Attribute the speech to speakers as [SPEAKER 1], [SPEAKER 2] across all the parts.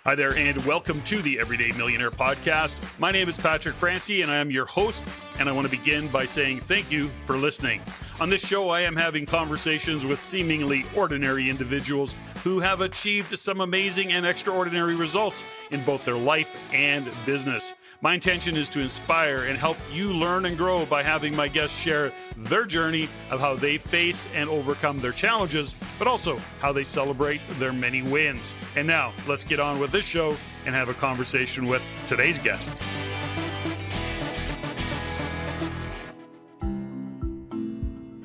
[SPEAKER 1] Hi there, and welcome to the Everyday Millionaire Podcast. My name is Patrick Francey, and I am your host, and I want to begin by saying thank you for listening. On this show, I am having conversations with seemingly ordinary individuals who have achieved some amazing and extraordinary results in both their life and business. My intention is to inspire and help you learn and grow by having my guests share their journey of how they face and overcome their challenges, but also how they celebrate their many wins. And now, let's get on with this show and have a conversation with today's guest.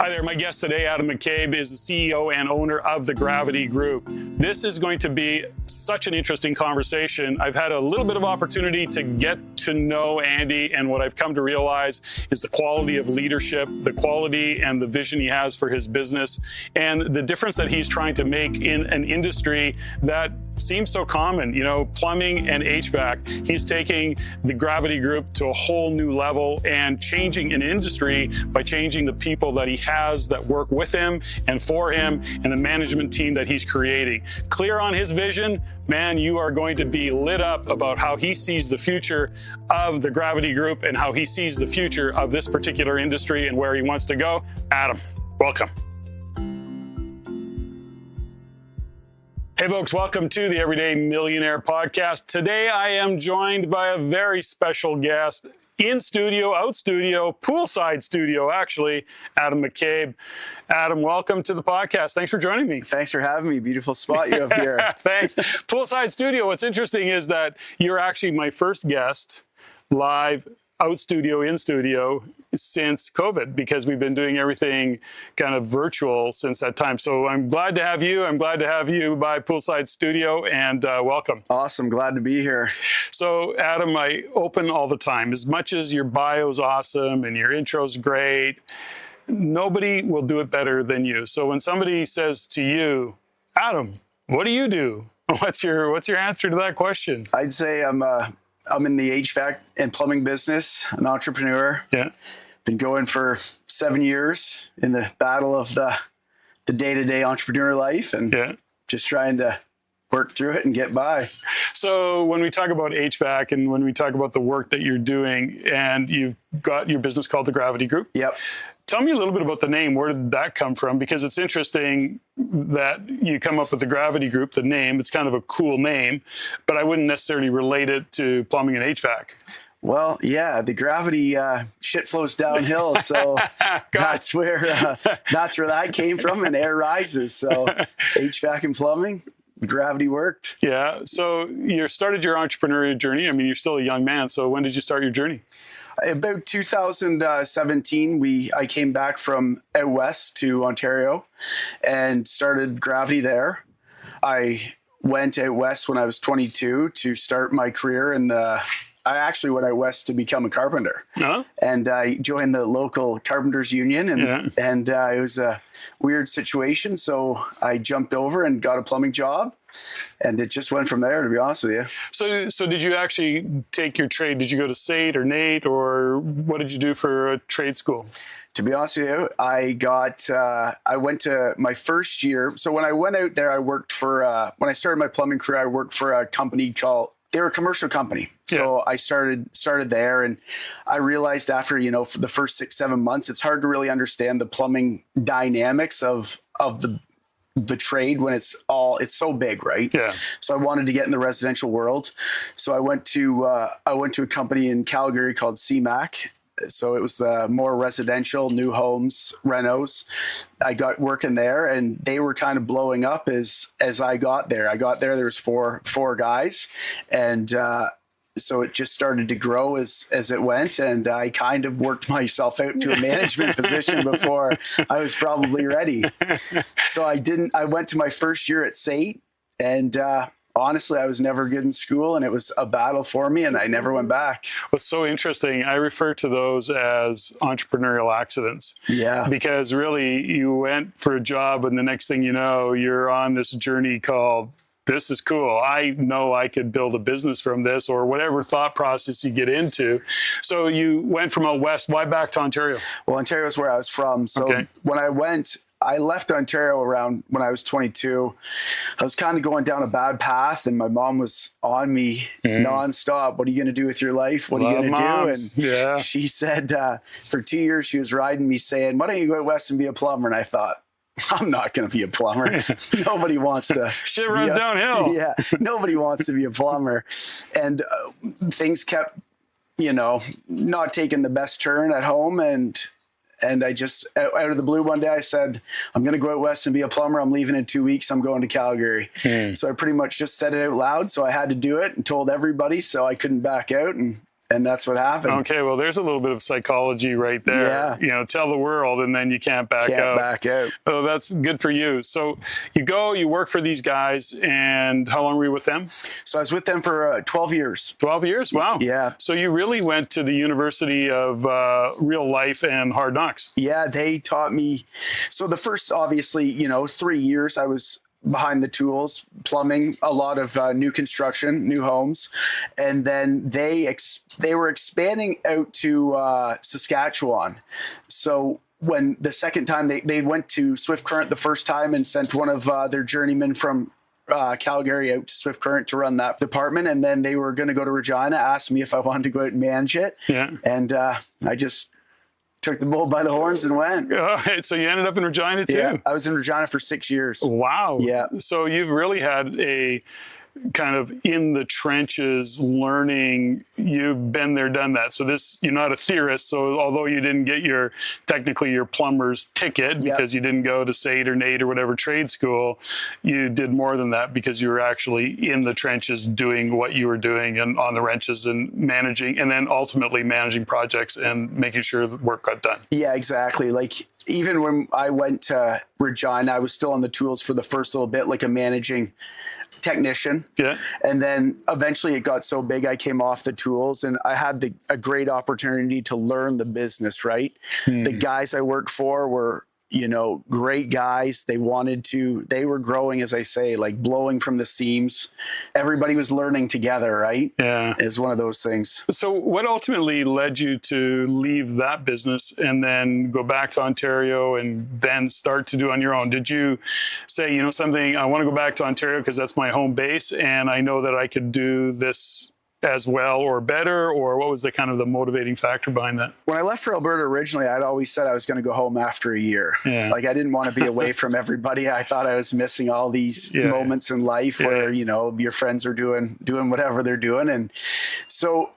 [SPEAKER 1] Hi there, my guest today, Adam McCabe, is the CEO and owner of the Gravity Group. This is going to be such an interesting conversation. I've had a little bit of opportunity to get to know Andy, and what I've come to realize is the quality of leadership, the quality and the vision he has for his business, and the difference that he's trying to make in an industry that seems so common, plumbing and HVAC. He's taking the Gravity Group to a whole new level and changing an industry by changing the people that he has that work with him and for him and the management team that he's creating. Clear on his vision, man, you are going to be lit up about how he sees the future of the Gravity Group and how he sees the future of this particular industry and where he wants to go. Adam, welcome. Hey folks, welcome to the Everyday Millionaire Podcast. Today I am joined by a very special guest, in studio, out studio, poolside studio, actually, Adam McCabe. Adam, welcome to the podcast. Thanks for joining me.
[SPEAKER 2] Thanks for having me. Beautiful spot you have here.
[SPEAKER 1] Thanks. Poolside studio. What's interesting is that you're actually my first guest live, out studio, in studio since COVID, because we've been doing everything kind of virtual since that time. So I'm glad to have you. I'm glad to have you by Poolside Studio, and welcome.
[SPEAKER 2] Awesome. Glad to be here.
[SPEAKER 1] So Adam, I open all the time. As much as your bio's awesome and your intro's great, nobody will do it better than you. So when somebody says to you, Adam, what do you do? What's your answer to that question?
[SPEAKER 2] I'd say I'm in the HVAC and plumbing business, an entrepreneur.
[SPEAKER 1] Yeah.
[SPEAKER 2] Been going for 7 years in the battle of the day-to-day entrepreneur life, and just trying to work through it and get by.
[SPEAKER 1] So when we talk about HVAC and when we talk about the work that you're doing, and you've got your business called the Gravity Group.
[SPEAKER 2] Yep.
[SPEAKER 1] Tell me a little bit about the name. Where did that come from? Because it's interesting that you come up with the Gravity Group, the name. It's kind of a cool name, but I wouldn't necessarily relate it to plumbing and HVAC.
[SPEAKER 2] Well, yeah, the gravity shit flows downhill, so that's where that came from, and air rises. So HVAC and plumbing, gravity worked.
[SPEAKER 1] Yeah. So you started your entrepreneurial journey. I mean, you're still a young man. So when did you start your journey?
[SPEAKER 2] About 2017, I came back from out west to Ontario and started Gravity there. I went out west when I was 22 to start my career I actually went out west to become a carpenter. Uh-huh. And I joined the local carpenters union, and it was a weird situation. So I jumped over and got a plumbing job, and it just went from there, to be honest with you.
[SPEAKER 1] So did you actually take your trade? Did you go to SAIT or NAIT, or what did you do for a trade school?
[SPEAKER 2] To be honest with you, I went to my first year. So when I went out there, I worked for, when I started my plumbing career, I worked for a company they were a commercial company. So I started there, and I realized after, for the first 6-7 months, it's hard to really understand the plumbing dynamics of the trade when it's so big, right? Yeah. So I wanted to get in the residential world. So I went to a company in Calgary called CMAC. So it was more residential, new homes, renos. I got working there, and they were kind of blowing up as I got there. There was four guys, and so it just started to grow as it went, and I kind of worked myself out to a management position before I was probably ready. So I went to my first year at SAIT, and honestly, I was never good in school, and it was a battle for me, and I never went back.
[SPEAKER 1] What's so interesting, I refer to those as entrepreneurial accidents. Yeah. Because really, you went for a job, and the next thing you know, you're on this journey called, this is cool. I know I could build a business from this, or whatever thought process you get into. So you went from out west. Why back to Ontario?
[SPEAKER 2] Well, Ontario is where I was from. So when I went, I left Ontario around when I was 22. I was kind of going down a bad path, and my mom was on me nonstop. What are you going to do with your life? What are you going to do? And she said, for 2 years, she was riding me saying, why don't you go out west and be a plumber? And I thought, I'm not going to be a plumber. Nobody wants to.
[SPEAKER 1] Shit runs downhill.
[SPEAKER 2] Yeah. Nobody wants to be a plumber. And things kept, not taking the best turn at home. And I just, out of the blue one day, I said, I'm going to go out west and be a plumber. I'm leaving in 2 weeks. I'm going to Calgary. So I pretty much just said it out loud. So I had to do it and told everybody, so I couldn't back out. And that's what happened.
[SPEAKER 1] Okay, well, there's a little bit of psychology right there.
[SPEAKER 2] Yeah.
[SPEAKER 1] Tell the world, and then you can't back out. Oh, that's good for you. So you work for these guys, and how long were you with them?
[SPEAKER 2] So I was with them for 12 years.
[SPEAKER 1] 12 years? Wow.
[SPEAKER 2] Yeah.
[SPEAKER 1] So you really went to the University of Real Life and Hard Knocks.
[SPEAKER 2] Yeah, they taught me. So the first, obviously, 3 years I was behind the tools, plumbing, a lot of new construction, new homes. And then they were expanding out to Saskatchewan. So when the second time they went to Swift Current the first time and sent one of their journeymen from Calgary out to Swift Current to run that department. And then they were going to go to Regina, asked me if I wanted to go out and manage it. Yeah. And I just took the bull by the horns and went.
[SPEAKER 1] So you ended up in Regina too?
[SPEAKER 2] Yeah, I was in Regina for 6 years.
[SPEAKER 1] Wow.
[SPEAKER 2] Yeah.
[SPEAKER 1] So you've really had a kind of in the trenches learning. You've been there, done that. So you're not a theorist. So although you didn't get technically your plumber's ticket because you didn't go to SAIT or NAIT or whatever trade school, you did more than that because you were actually in the trenches doing what you were doing and on the wrenches and managing, and then ultimately managing projects and making sure the work got done.
[SPEAKER 2] Yeah, exactly. Like even when I went to Regina, I was still on the tools for the first little bit, like a managing technician. Yeah. And then eventually it got so big, I came off the tools, and I had a great opportunity to learn the business, right? The guys I worked for were, great guys. They were growing, as I say, like blowing from the seams. Everybody was learning together, right? Yeah. It's one of those things.
[SPEAKER 1] So what ultimately led you to leave that business and then go back to Ontario and then start to do on your own? Did you say, something, I want to go back to Ontario because that's my home base and I know that I could do this as well or better, or what was the kind of the motivating factor behind that?
[SPEAKER 2] When I left for Alberta originally, I'd always said I was going to go home after a year. Yeah. Like I didn't want to be away from everybody. I thought I was missing all these moments in life where, your friends are doing whatever they're doing. And so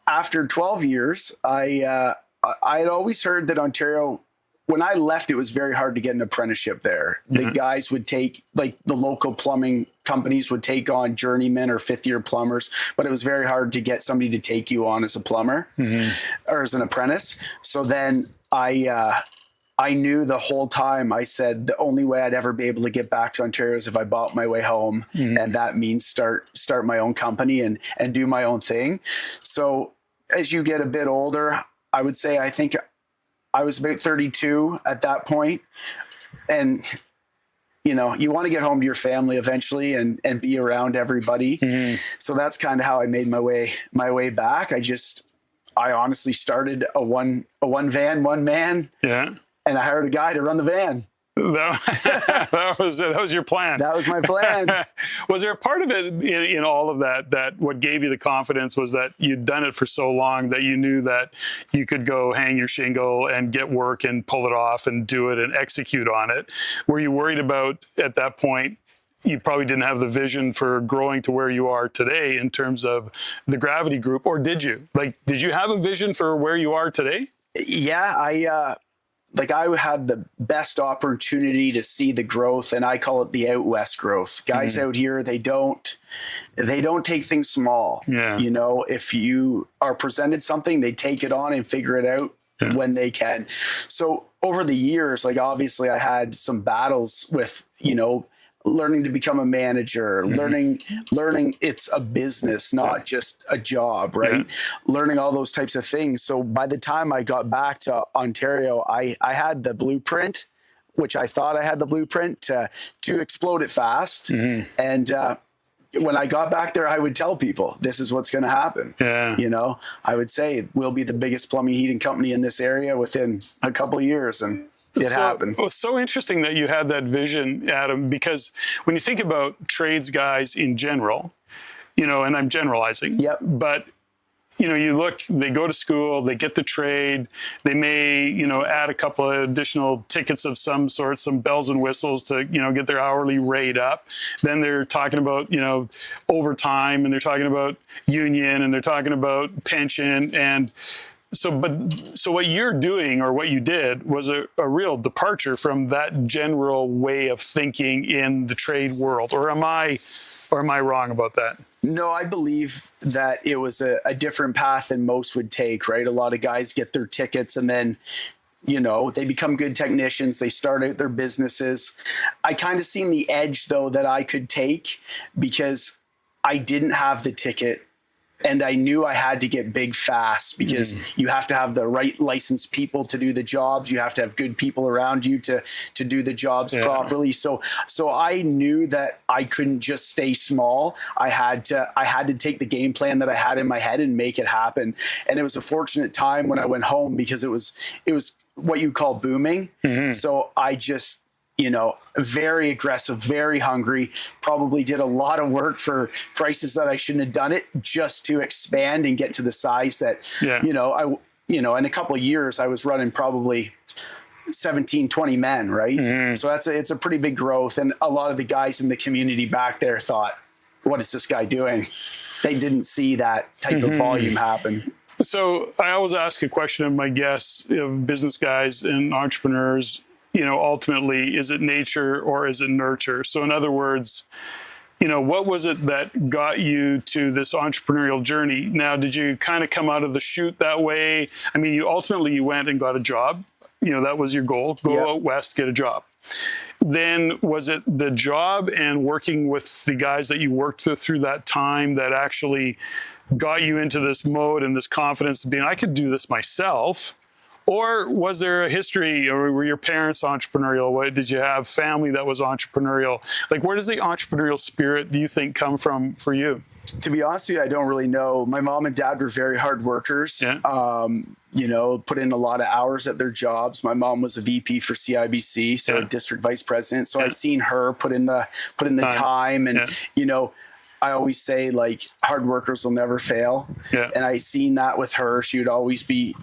[SPEAKER 2] after 12 years, I had always heard that Ontario, when I left, it was very hard to get an apprenticeship there. The guys would take, like the local plumbing companies would take on journeymen or fifth-year plumbers, but it was very hard to get somebody to take you on as a plumber or as an apprentice. So then I knew the whole time, I said the only way I'd ever be able to get back to Ontario is if I bought my way home. And that means start my own company and do my own thing. So as you get a bit older, I would say, I think I was about 32 at that point. And, you want to get home to your family eventually and be around everybody. So that's kind of how I made my way back. I honestly started a one van, one man. Yeah. And I hired a guy to run the van.
[SPEAKER 1] That was your plan.
[SPEAKER 2] That was my plan.
[SPEAKER 1] Was there a part of it in all of that what gave you the confidence was that you'd done it for so long that you knew that you could go hang your shingle and get work and pull it off and do it and execute on it? Were you worried about, at that point, you probably didn't have the vision for growing to where you are today in terms of the Gravity Group, or did you? Did you have a vision for where you are today?
[SPEAKER 2] Yeah, I had the best opportunity to see the growth, and I call it the out west growth. Guys out here, they don't take things small. Yeah. If you are presented something, they take it on and figure it out when they can. So over the years, obviously I had some battles with, learning to become a manager, learning it's a business, not just a job, right? Learning all those types of things. So by the time I got back to Ontario, I had the blueprint, which I thought I had the blueprint to explode it fast. And when I got back there, I would tell people, this is what's going to happen. Yeah. I would say we'll be the biggest plumbing heating company in this area within a couple of years. And it happened.
[SPEAKER 1] It was so interesting that you had that vision, Adam, because when you think about trades guys in general, and I'm generalizing,
[SPEAKER 2] Yep.
[SPEAKER 1] but you look, they go to school, they get the trade, they may, add a couple of additional tickets of some sort, some bells and whistles to, get their hourly rate up. Then they're talking about, overtime, and they're talking about union, and they're talking about pension. And so what you're doing, or what you did, was a real departure from that general way of thinking in the trade world. Or am I wrong about that?
[SPEAKER 2] No, I believe that it was a different path than most would take, right? A lot of guys get their tickets and then, they become good technicians. They start out their businesses. I kind of seen the edge, though, that I could take because I didn't have the ticket. And I knew I had to get big fast because you have to have the right licensed people to do the jobs. You have to have good people around you to do the jobs properly. So I knew that I couldn't just stay small. I had to take the game plan that I had in my head and make it happen. And it was a fortunate time when I went home because it was what you call booming. So I just, very aggressive, very hungry, probably did a lot of work for prices that I shouldn't have done it just to expand and get to the size that, in a couple of years, I was running probably 17, 20 men, right? So it's a pretty big growth. And a lot of the guys in the community back there thought, what is this guy doing? They didn't see that type of volume happen.
[SPEAKER 1] So I always ask a question of my guests, of business guys and entrepreneurs, ultimately, is it nature or is it nurture? So in other words, what was it that got you to this entrepreneurial journey? Now, did you kind of come out of the chute that way? I mean, you went and got a job. That was your goal. Go out west, get a job. Then was it the job and working with the guys that you worked with through that time that actually got you into this mode and this confidence of being, I could do this myself? Or was there a history, or were your parents entrepreneurial? Did you have family that was entrepreneurial? Like, where does the entrepreneurial spirit, do you think, come from for you?
[SPEAKER 2] To be honest with you, I don't really know. My mom and dad were very hard workers, put in a lot of hours at their jobs. My mom was a VP for CIBC, so district vice president. So I seen her put in the time and, I always say, like, hard workers will never fail. Yeah. And I seen that with her. She would always be,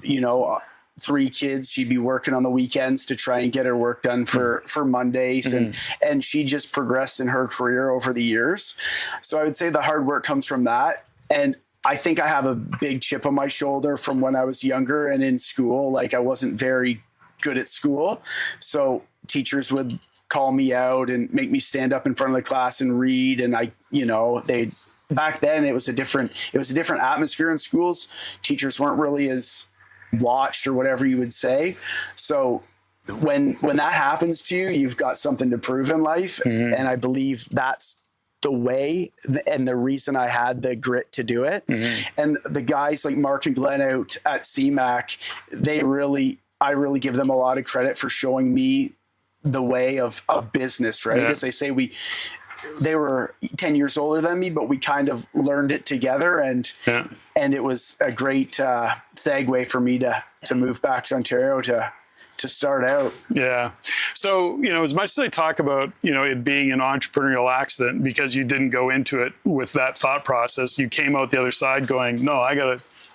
[SPEAKER 2] 3 kids. She'd be working on the weekends to try and get her work done for Mondays. And she just progressed in her career over the years. So I would say the hard work comes from that. And I think I have a big chip on my shoulder from when I was younger and in school. Like, I wasn't very good at school. So teachers would call me out and make me stand up in front of the class and read. And back then it was a different atmosphere in schools. Teachers weren't really as watched or whatever you would say. So when that happens to you, you've got something to prove in life. And I believe that's the way and the reason I had the grit to do it. And the guys like Mark and Glenn out at CMAC, I really give them a lot of credit for showing me the way of business, right? As they say, they were 10 years older than me, but we kind of learned it together. And it was a great segue for me to move back to Ontario to start out. Yeah.
[SPEAKER 1] So, as much as I talk about, it being an entrepreneurial accident because you didn't go into it with that thought process, you came out the other side going, no,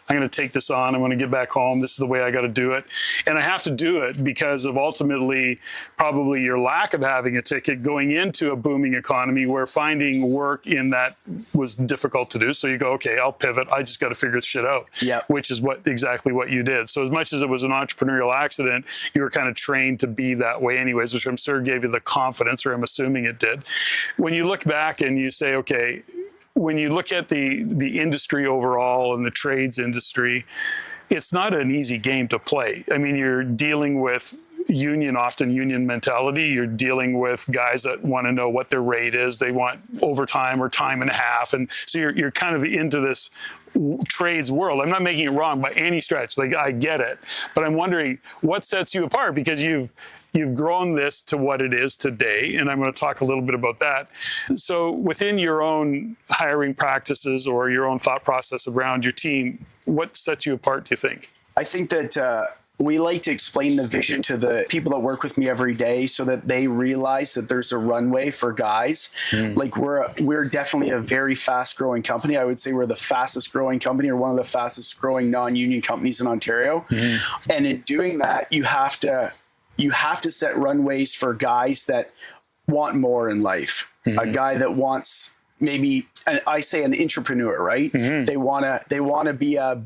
[SPEAKER 1] I'm going to take this on. I'm going to get back home. This is the way I got to do it. And I have to do it because of ultimately probably your lack of having a ticket going into a booming economy where finding work in that was difficult to do. So you go, okay, I'll pivot. I just got to figure this shit out, which is exactly what you did. So as much as it was an entrepreneurial accident, you were kind of trained to be that way anyways, which I'm sure gave you the confidence, or I'm assuming it did. When you look back and you say, okay, when you look at the industry overall and the trades industry, it's not an easy game to play. I mean, you're dealing with often union mentality. You're dealing with guys that want to know what their rate is. They want overtime or time and a half. And so you're kind of into this trades world. I'm not making it wrong by any stretch. Like, I get it. But I'm wondering what sets you apart, because you've grown this to what it is today, and I'm going to talk a little bit about that. So within your own hiring practices or your own thought process around your team, what sets you apart, do you think?
[SPEAKER 2] I think that we like to explain the vision to the people that work with me every day so that they realize that there's a runway for guys. Like we're definitely a very fast growing company. I would say we're the fastest growing company, or one of the fastest growing non-union companies in Ontario. And in doing that, you have to set runways for guys that want more in life. A guy that wants maybe, I say an entrepreneur, right? They want to be a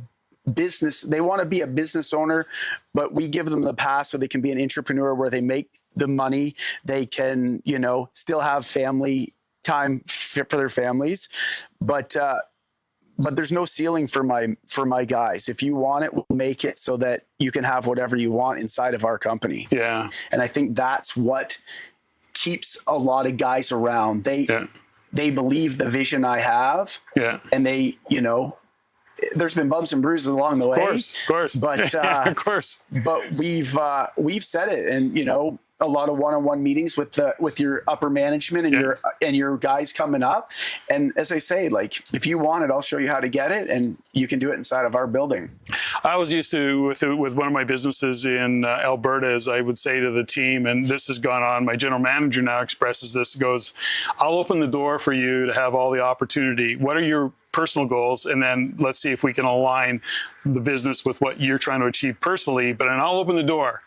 [SPEAKER 2] business. They want to be a business owner, but we give them the pass so they can be an entrepreneur where they make the money. They can, still have family time for their families, but there's no ceiling for my guys. If you want it, we'll make it so that you can have whatever you want inside of our company. Yeah. And I think that's what keeps a lot of guys around. They believe the vision I have. Yeah. And they, there's been bumps and bruises along the way. Of course. But of course. But we've said it, and a lot of one-on-one meetings with your upper management and your guys coming up. And as I say, like, if you want it, I'll show you how to get it, and you can do it inside of our building. I was used to with one of my businesses in Alberta, as I would say to the team, and this has gone on. My general manager now expresses this, goes, "I'll open the door for you to have all the opportunity. What are your personal goals? And then let's see if we can align the business with what you're trying to achieve personally. But I'll open the door.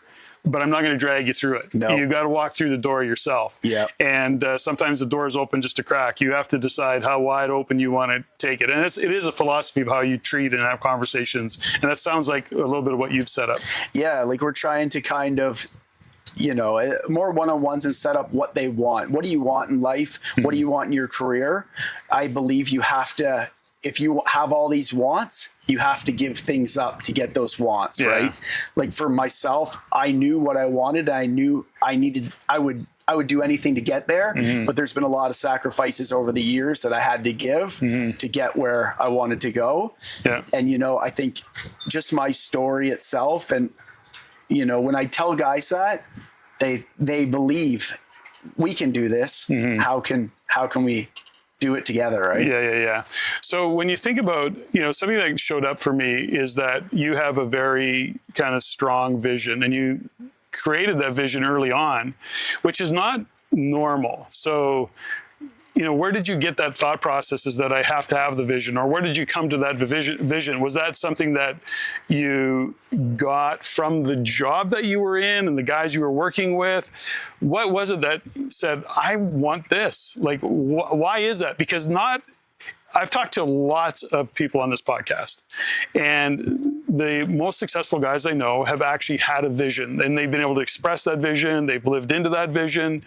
[SPEAKER 2] But I'm not going to drag you through it. No. You got to walk through the door yourself. Yeah. And sometimes the door is open just a crack. You have to decide how wide open you want to take it. And it is a philosophy of how you treat and have conversations. And that sounds like a little bit of what you've set up. Yeah. Like, we're trying to kind of, more one-on-ones and set up what they want. What do you want in life? What do you want in your career? I believe you have to, if you have all these wants, you have to give things up to get those wants, right? Like, for myself, I knew what I wanted. I knew I would do anything to get there, but there's been a lot of sacrifices over the years that I had to give to get where I wanted to go. Yeah. And, I think just my story itself, and, when I tell guys that, they believe we can do this. How can we do it together, right? Yeah. So when you think about, something that showed up for me is that you have a very kind of strong vision, and you created that vision early on, which is not normal. So, where did you get that thought process, is that I have to have the vision, or where did you come to that vision? Was that something that you got from the job that you were in and the guys you were working with? What was it that said, I want this? Like, why is that? Because I've talked to lots of people on this podcast, and the most successful guys I know have actually had a vision, and they've been able to express that vision. They've lived into that vision.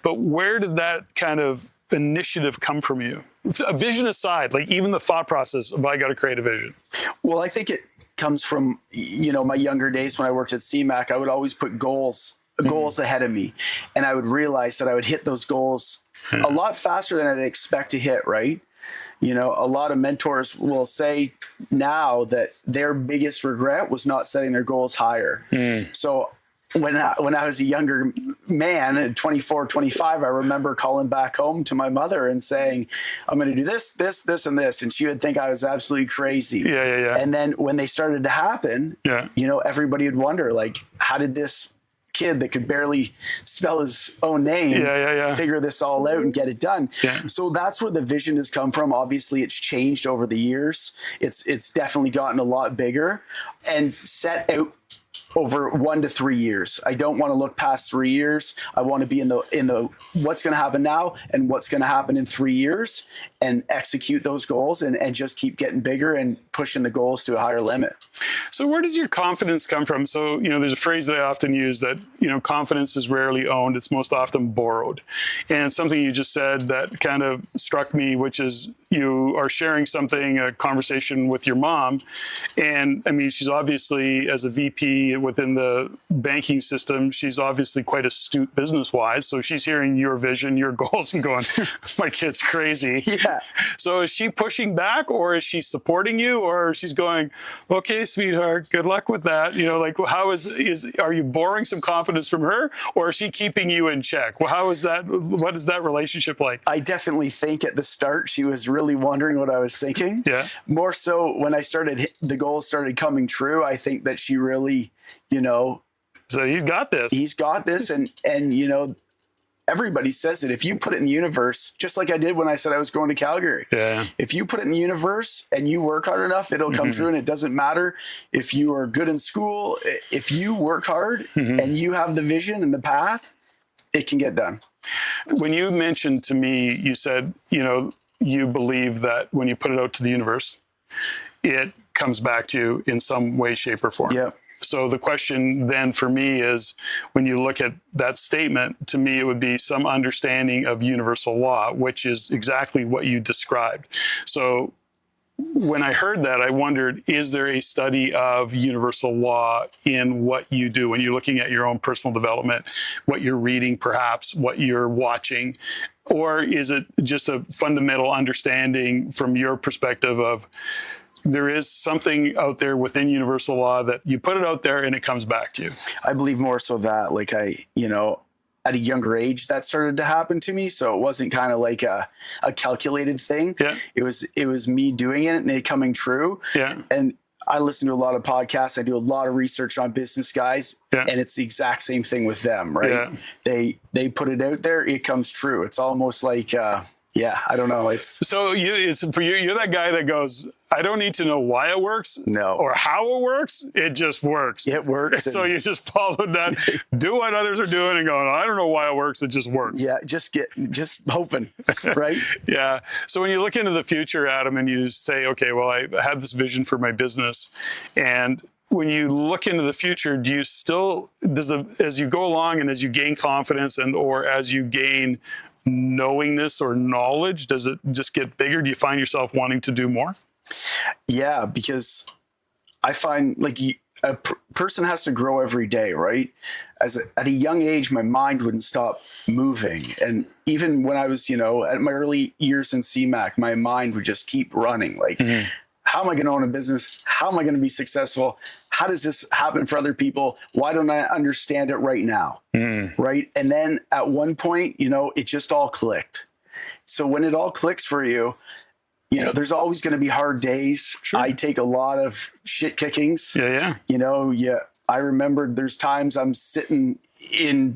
[SPEAKER 2] But where did that kind of initiative come from you? A vision aside, like, even the thought process of, I got to create a vision. Well, I think it comes from, my younger days when I worked at CMAC. I would always put goals ahead of me, and I would realize that I would hit those goals a lot faster than I'd expect to hit, right? A lot of mentors will say now that their biggest regret was not setting their goals higher. So when I was a younger man at 24, 25, I remember calling back home to my mother and saying, I'm going to do this, this, this, and this. And she would think I was absolutely crazy. Yeah. And then when they started to happen, everybody would wonder, like, how did this kid that could barely spell his own name figure this all out and get it done? So that's where the vision has come from. Obviously, it's changed over the years. It's definitely gotten a lot bigger, and set out over 1 to 3 years. I don't want to look past 3 years. I want to be in the what's going to happen now and what's going to happen in 3 years, and execute those goals and just keep getting bigger and pushing the goals to a higher limit. So where does your confidence come from? So, there's a phrase that I often use that, confidence is rarely owned. It's most often borrowed. And something you just said that kind of struck me, which is, you are sharing a conversation with your mom. And I mean, she's obviously, as a VP within the banking system, she's obviously quite astute business-wise. So she's hearing your vision, your goals, and going, my kid's crazy. Yeah. So is she pushing back, or is she supporting you,
[SPEAKER 1] or she's going, okay, sweetheart, good luck with that. Like how are you borrowing some confidence from her, or is she keeping you in check? Well, how is that? What is that relationship like?
[SPEAKER 2] I definitely think at the start she was really wondering what I was thinking.
[SPEAKER 1] Yeah.
[SPEAKER 2] More so when the goals started coming true, I think that she really,
[SPEAKER 1] So he's got this.
[SPEAKER 2] He's got this. And everybody says it. If you put it in the universe, just like I did when I said I was going to Calgary.
[SPEAKER 1] Yeah.
[SPEAKER 2] If you put it in the universe and you work hard enough, it'll come true. And it doesn't matter if you are good in school. If you work hard and you have the vision and the path, it can get done.
[SPEAKER 1] When you mentioned to me, you said, you believe that when you put it out to the universe, it comes back to you in some way, shape, or form.
[SPEAKER 2] Yeah.
[SPEAKER 1] So the question then for me is, when you look at that statement, to me, it would be some understanding of universal law, which is exactly what you described. So when I heard that, I wondered, is there a study of universal law in what you do when you're looking at your own personal development, what you're reading, perhaps what you're watching, or is it just a fundamental understanding from your perspective of there is something out there within universal law that you put it out there and it comes back to you?
[SPEAKER 2] I believe more so that, like, at a younger age that started to happen to me. So it wasn't kind of like a calculated thing.
[SPEAKER 1] Yeah.
[SPEAKER 2] It was me doing it and it coming true.
[SPEAKER 1] Yeah.
[SPEAKER 2] And I listen to a lot of podcasts. I do a lot of research on business guys, and it's the exact same thing with them, right? Yeah. They put it out there, it comes true. It's almost like, I don't know.
[SPEAKER 1] So you're that guy that goes, I don't need to know why it works,
[SPEAKER 2] no,
[SPEAKER 1] or how it works. It just works.
[SPEAKER 2] It works.
[SPEAKER 1] So you just follow that, do what others are doing, and going, I don't know why it works. It just works.
[SPEAKER 2] Yeah, just hoping, right?
[SPEAKER 1] Yeah. So when you look into the future, Adam, and you say, okay, well, I had this vision for my business, and when you look into the future, do you still, as you go along and as you gain confidence or as you gain knowingness or knowledge, does it just get bigger? Do you find yourself wanting to do more?
[SPEAKER 2] Yeah, because I find like a person has to grow every day, right? At a young age, my mind wouldn't stop moving. And even when I was, at my early years in CMAC, my mind would just keep running. Like, how am I going to own a business? How am I going to be successful? How does this happen for other people? Why don't I understand it right now? Right. And then at one point, it just all clicked. So when it all clicks for you, there's always going to be hard days. Sure. I take a lot of shit kickings. Yeah. I remember there's times I'm sitting in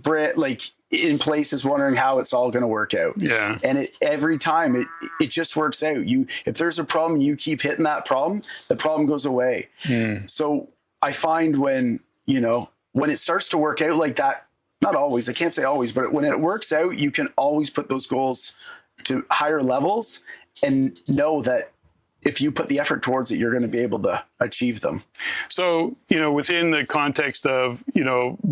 [SPEAKER 2] places wondering how it's all going to work out.
[SPEAKER 1] Yeah.
[SPEAKER 2] And every time it just works out. If there's a problem, you keep hitting that problem, the problem goes away. So I find when it starts to work out like that, not always, I can't say always, but when it works out, you can always put those goals to higher levels and know that if you put the effort towards it, you're going to be able to achieve them.
[SPEAKER 1] So, within the context of,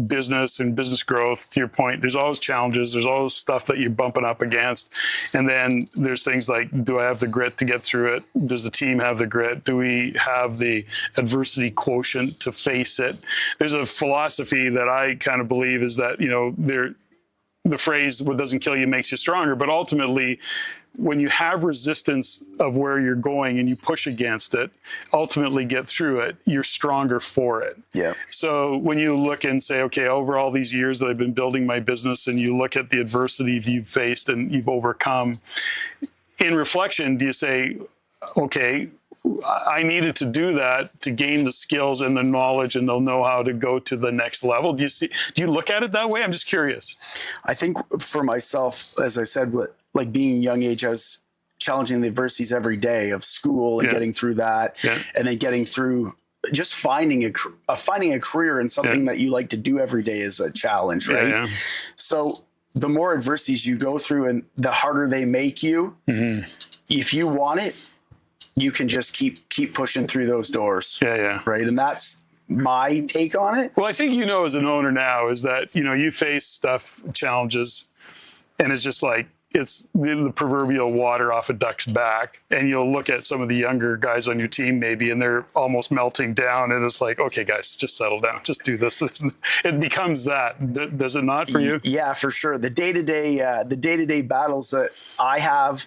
[SPEAKER 1] business and business growth, to your point, there's always challenges. There's always stuff that you're bumping up against. And then there's things like, do I have the grit to get through it? Does the team have the grit? Do we have the adversity quotient to face it? There's a philosophy that I kind of believe is that, the phrase, what doesn't kill you makes you stronger. But ultimately, when you have resistance of where you're going and you push against it, ultimately get through it, you're stronger for it.
[SPEAKER 2] Yeah.
[SPEAKER 1] So when you look and say, okay, over all these years that I've been building my business, and you look at the adversity you've faced and you've overcome, in reflection, do you say, okay, I needed to do that to gain the skills and the knowledge and the know-how to go to the next level? Do you look at it that way? I'm just curious.
[SPEAKER 2] I think for myself, as I said, like being young age, I was challenging the adversities every day of school and getting through that, and then getting through just finding a career in something that you like to do every day is a challenge, right? Yeah. So the more adversities you go through and the harder they make you, if you want it, you can just keep pushing through those doors. Right. And that's my take on it.
[SPEAKER 1] Well, I think, as an owner now is that, you face challenges, and it's just like, it's the proverbial water off a duck's back. And you'll look at some of the younger guys on your team maybe, and they're almost melting down. And it's like, okay, guys, just settle down. Just do this. It becomes that. Does it not for you?
[SPEAKER 2] Yeah, for sure. The day-to-day battles that I have,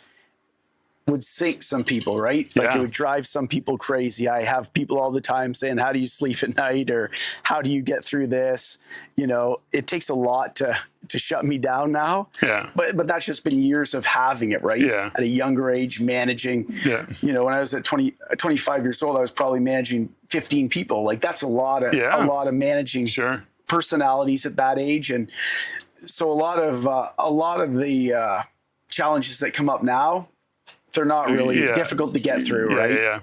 [SPEAKER 2] would sink some people, right? Like
[SPEAKER 1] Yeah.
[SPEAKER 2] it would drive some people crazy. I have people all the time saying, how do you sleep at night? Or how do you get through this? You know, it takes a lot to shut me down now.
[SPEAKER 1] Yeah.
[SPEAKER 2] But that's just been years of having it, right?
[SPEAKER 1] Yeah.
[SPEAKER 2] At a younger age, managing,
[SPEAKER 1] Yeah.
[SPEAKER 2] you know, when I was at 25 years old, I was probably managing 15 people. Like that's a lot of managing
[SPEAKER 1] Sure.
[SPEAKER 2] personalities at that age. And so a lot of the challenges that come up now, they're not really difficult to get through, right?
[SPEAKER 1] Yeah.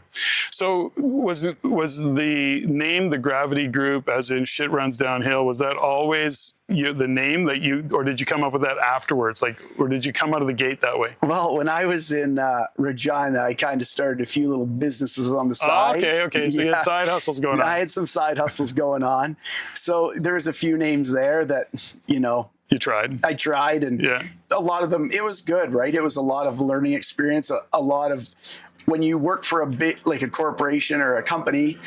[SPEAKER 1] So was the name the Gravity Group, as in shit runs downhill, was that always the name that you, or did you come up with that afterwards? Like, or did you come out of the gate that way?
[SPEAKER 2] Well, when I was in Regina, I kind of started a few little businesses on the side.
[SPEAKER 1] Oh, okay. So you had side hustles going on.
[SPEAKER 2] I had some side hustles going on. So there's a few names there that, you know,
[SPEAKER 1] you tried.
[SPEAKER 2] I tried, and a lot of them, it was good, right? It was a lot of learning experience, a lot of, when you work for a big, like a corporation or a company,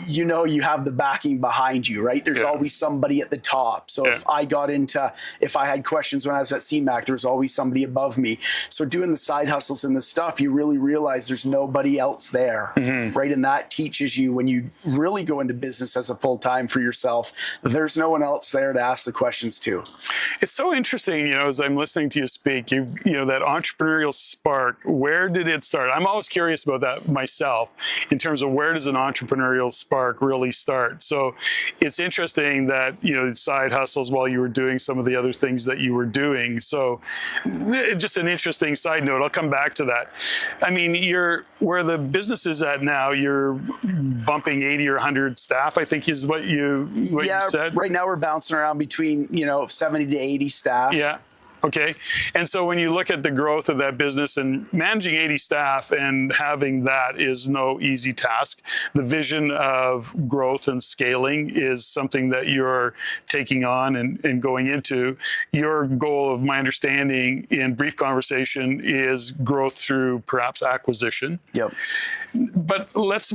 [SPEAKER 2] you know, you have the backing behind you, right? There's always somebody at the top. So if I had questions when I was at CMAC, there was always somebody above me. So doing the side hustles and the stuff, you really realize there's nobody else there, right? And that teaches you, when you really go into business as a full-time for yourself, there's no one else there to ask the questions to.
[SPEAKER 1] It's so interesting, you know, as I'm listening to you speak, you know, that entrepreneurial spark, where did it start? I'm always curious about that myself, in terms of where does an entrepreneurial spark really start. So it's interesting that, you know, side hustles while you were doing some of the other things that you were doing. So just an interesting side note. I'll come back to that. I mean, where the business is at now, you're bumping 80 or 100 staff, I think is what you said.
[SPEAKER 2] Right now we're bouncing around between, you know, 70 to 80 staff.
[SPEAKER 1] Yeah. Okay. And so when you look at the growth of that business, and managing 80 staff and having that is no easy task. The vision of growth and scaling is something that you're taking on and going into. Your goal, of my understanding in brief conversation, is growth through perhaps acquisition.
[SPEAKER 2] Yep.
[SPEAKER 1] But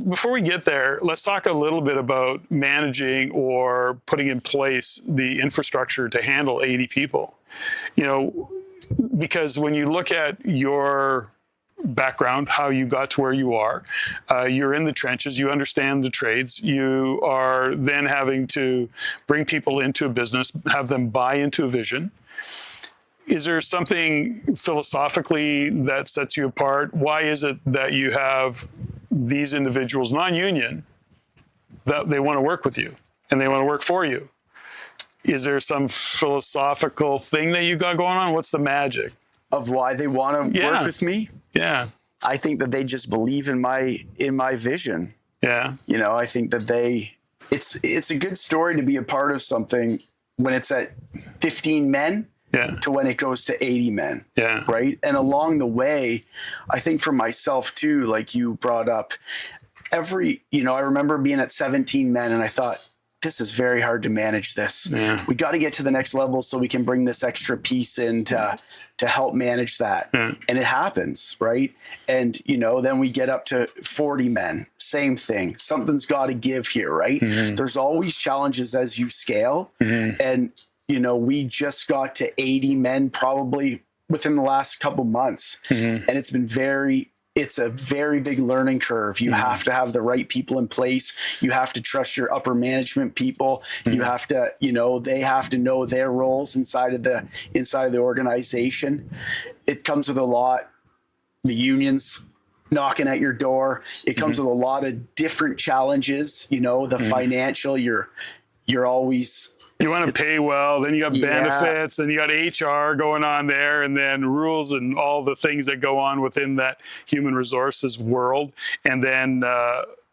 [SPEAKER 1] before we get there, let's talk a little bit about managing or putting in place the infrastructure to handle 80 people. You know, because when you look at your background, how you got to where you are, you're in the trenches, you understand the trades, you are then having to bring people into a business, have them buy into a vision. Is there something philosophically that sets you apart? Why is it that you have these individuals, non-union, that they want to work with you and they want to work for you? Is there some philosophical thing that you got going on? What's the magic
[SPEAKER 2] of why they want to work with me?
[SPEAKER 1] Yeah.
[SPEAKER 2] I think that they just believe in my vision.
[SPEAKER 1] Yeah.
[SPEAKER 2] You know, I think that it's a good story to be a part of something when it's at 15 men to when it goes to 80 men. Yeah. Right. And along the way, I think for myself too, like you brought up, I remember being at 17 men and I thought, this is very hard to manage this. Yeah. We got to get to the next level so we can bring this extra piece in to help manage that. Yeah. And it happens, right? And, you know, then we get up to 40 men, same thing. Something's got to give here, right? Mm-hmm. There's always challenges as you scale. Mm-hmm. And, you know, we just got to 80 men probably within the last couple months. Mm-hmm. And it's a very big learning curve. You have to have the right people in place. You have to trust your upper management people. You have to, you know, they have to know their roles inside of the organization. It comes with a lot. The unions knocking at your door. It comes with a lot of different challenges. You know, the financial. You're always. You
[SPEAKER 1] want to pay well, then you got benefits, then you got HR going on there, and then rules and all the things that go on within that human resources world. And then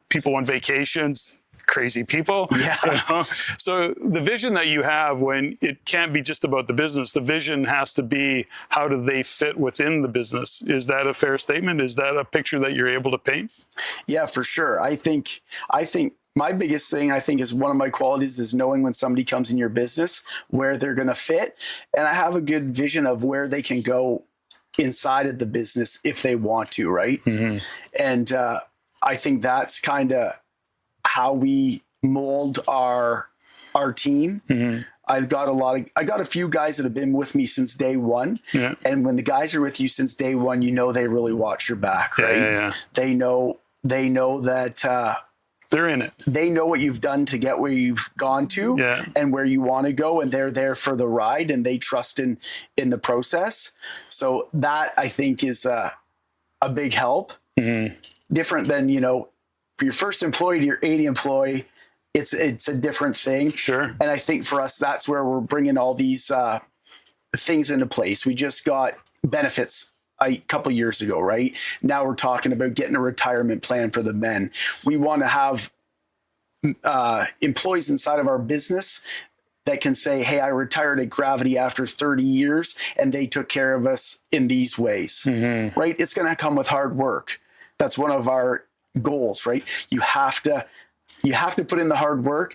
[SPEAKER 1] people on vacations, crazy people. Yeah. You know? So the vision that you have, when it can't be just about the business, the vision has to be, how do they fit within the business? Is that a fair statement? Is that a picture that you're able to paint?
[SPEAKER 2] Yeah, for sure. I think my biggest thing, I think, is one of my qualities is knowing when somebody comes in your business, where they're going to fit. And I have a good vision of where they can go inside of the business if they want to, right? Mm-hmm. And I think that's kind of how we mold our team. Mm-hmm. I got a few guys that have been with me since day one.
[SPEAKER 1] Yeah.
[SPEAKER 2] And when the guys are with you since day one, they really watch your back, right?
[SPEAKER 1] Yeah.
[SPEAKER 2] They know that
[SPEAKER 1] They're in it.
[SPEAKER 2] they know what you've done to get where you've gone to and where you want to go, and they're there for the ride, and they trust in the process. So that, I think, is a big help. Mm-hmm. Different than, for your first employee to your 80 employee, it's a different thing.
[SPEAKER 1] Sure.
[SPEAKER 2] And I think for us, that's where we're bringing all these things into place. We just got benefits a couple years ago, right? Now we're talking about getting a retirement plan for the men. We want to have employees inside of our business that can say, hey, I retired at Gravity after 30 years and they took care of us in these ways, right? It's going to come with hard work. That's one of our goals, right? You have to put in the hard work,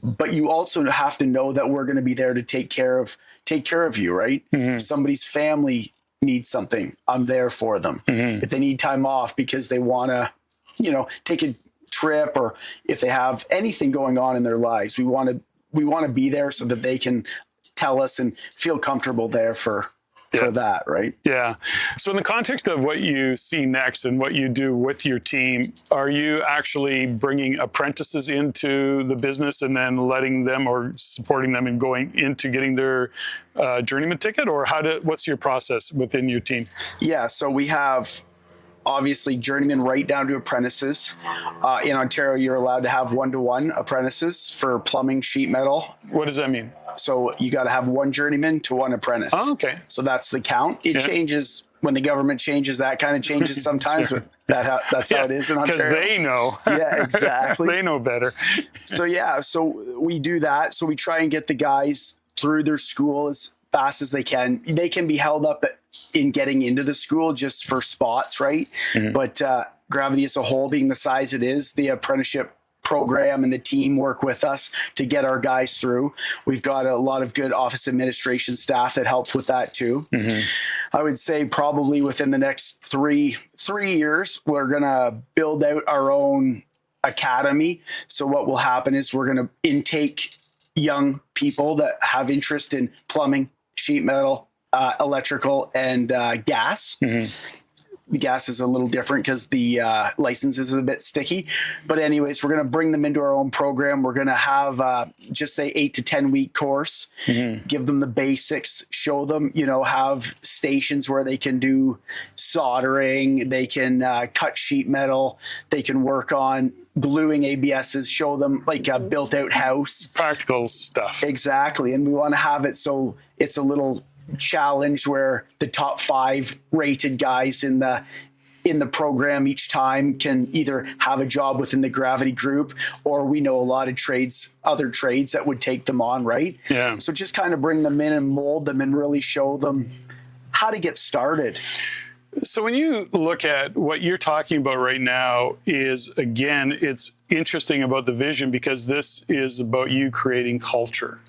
[SPEAKER 2] but you also have to know that we're going to be there to take care of you, right? If somebody's family needs something, I'm there for them. If they need time off because they want to, take a trip, or if they have anything going on in their lives, we want to be there so that they can tell us and feel comfortable there for that, right?
[SPEAKER 1] Yeah. So in the context of what you see next and what you do with your team, are you actually bringing apprentices into the business and then letting them or supporting them in going into getting their journeyman ticket, or what's your process within your team? Yeah.
[SPEAKER 2] So we have obviously journeyman right down to apprentices. In Ontario, you're allowed to have 1-to-1 apprentices for plumbing, sheet metal.
[SPEAKER 1] What does that mean?
[SPEAKER 2] So you got to have 1 journeyman to 1 apprentice.
[SPEAKER 1] Oh, okay.
[SPEAKER 2] So that's the count. It changes when the government changes. That kind of changes sometimes.
[SPEAKER 1] Sure.
[SPEAKER 2] That's how it is in Ontario.
[SPEAKER 1] Because they know.
[SPEAKER 2] Yeah, exactly.
[SPEAKER 1] They know better.
[SPEAKER 2] So we do that. So we try and get the guys through their school as fast as they can. They can be held up in getting into the school just for spots, right? But Gravity as a whole, being the size it is, the apprenticeship program and the team work with us to get our guys through. We've got a lot of good office administration staff that helps with that too. I would say probably within the next three years, we're going to build out our own academy. So what will happen is we're going to intake young people that have interest in plumbing, sheet metal, electrical, and gas. The gas is a little different because the license is a bit sticky. But anyways, we're going to bring them into our own program. We're going to have just say 8 to 10 week course, give them the basics, show them, have stations where they can do soldering, they can cut sheet metal, they can work on gluing ABSs, show them like a built out house.
[SPEAKER 1] Practical stuff.
[SPEAKER 2] Exactly. And we want to have it so it's a little challenge where the top 5 rated guys in the program each time can either have a job within the Gravity group, or we know a lot of other trades that would take them on, right?
[SPEAKER 1] Yeah.
[SPEAKER 2] So just kind of bring them in and mold them and really show them how to get started.
[SPEAKER 1] So when you look at what you're talking about right now is, again, it's interesting about the vision, because this is about you creating culture.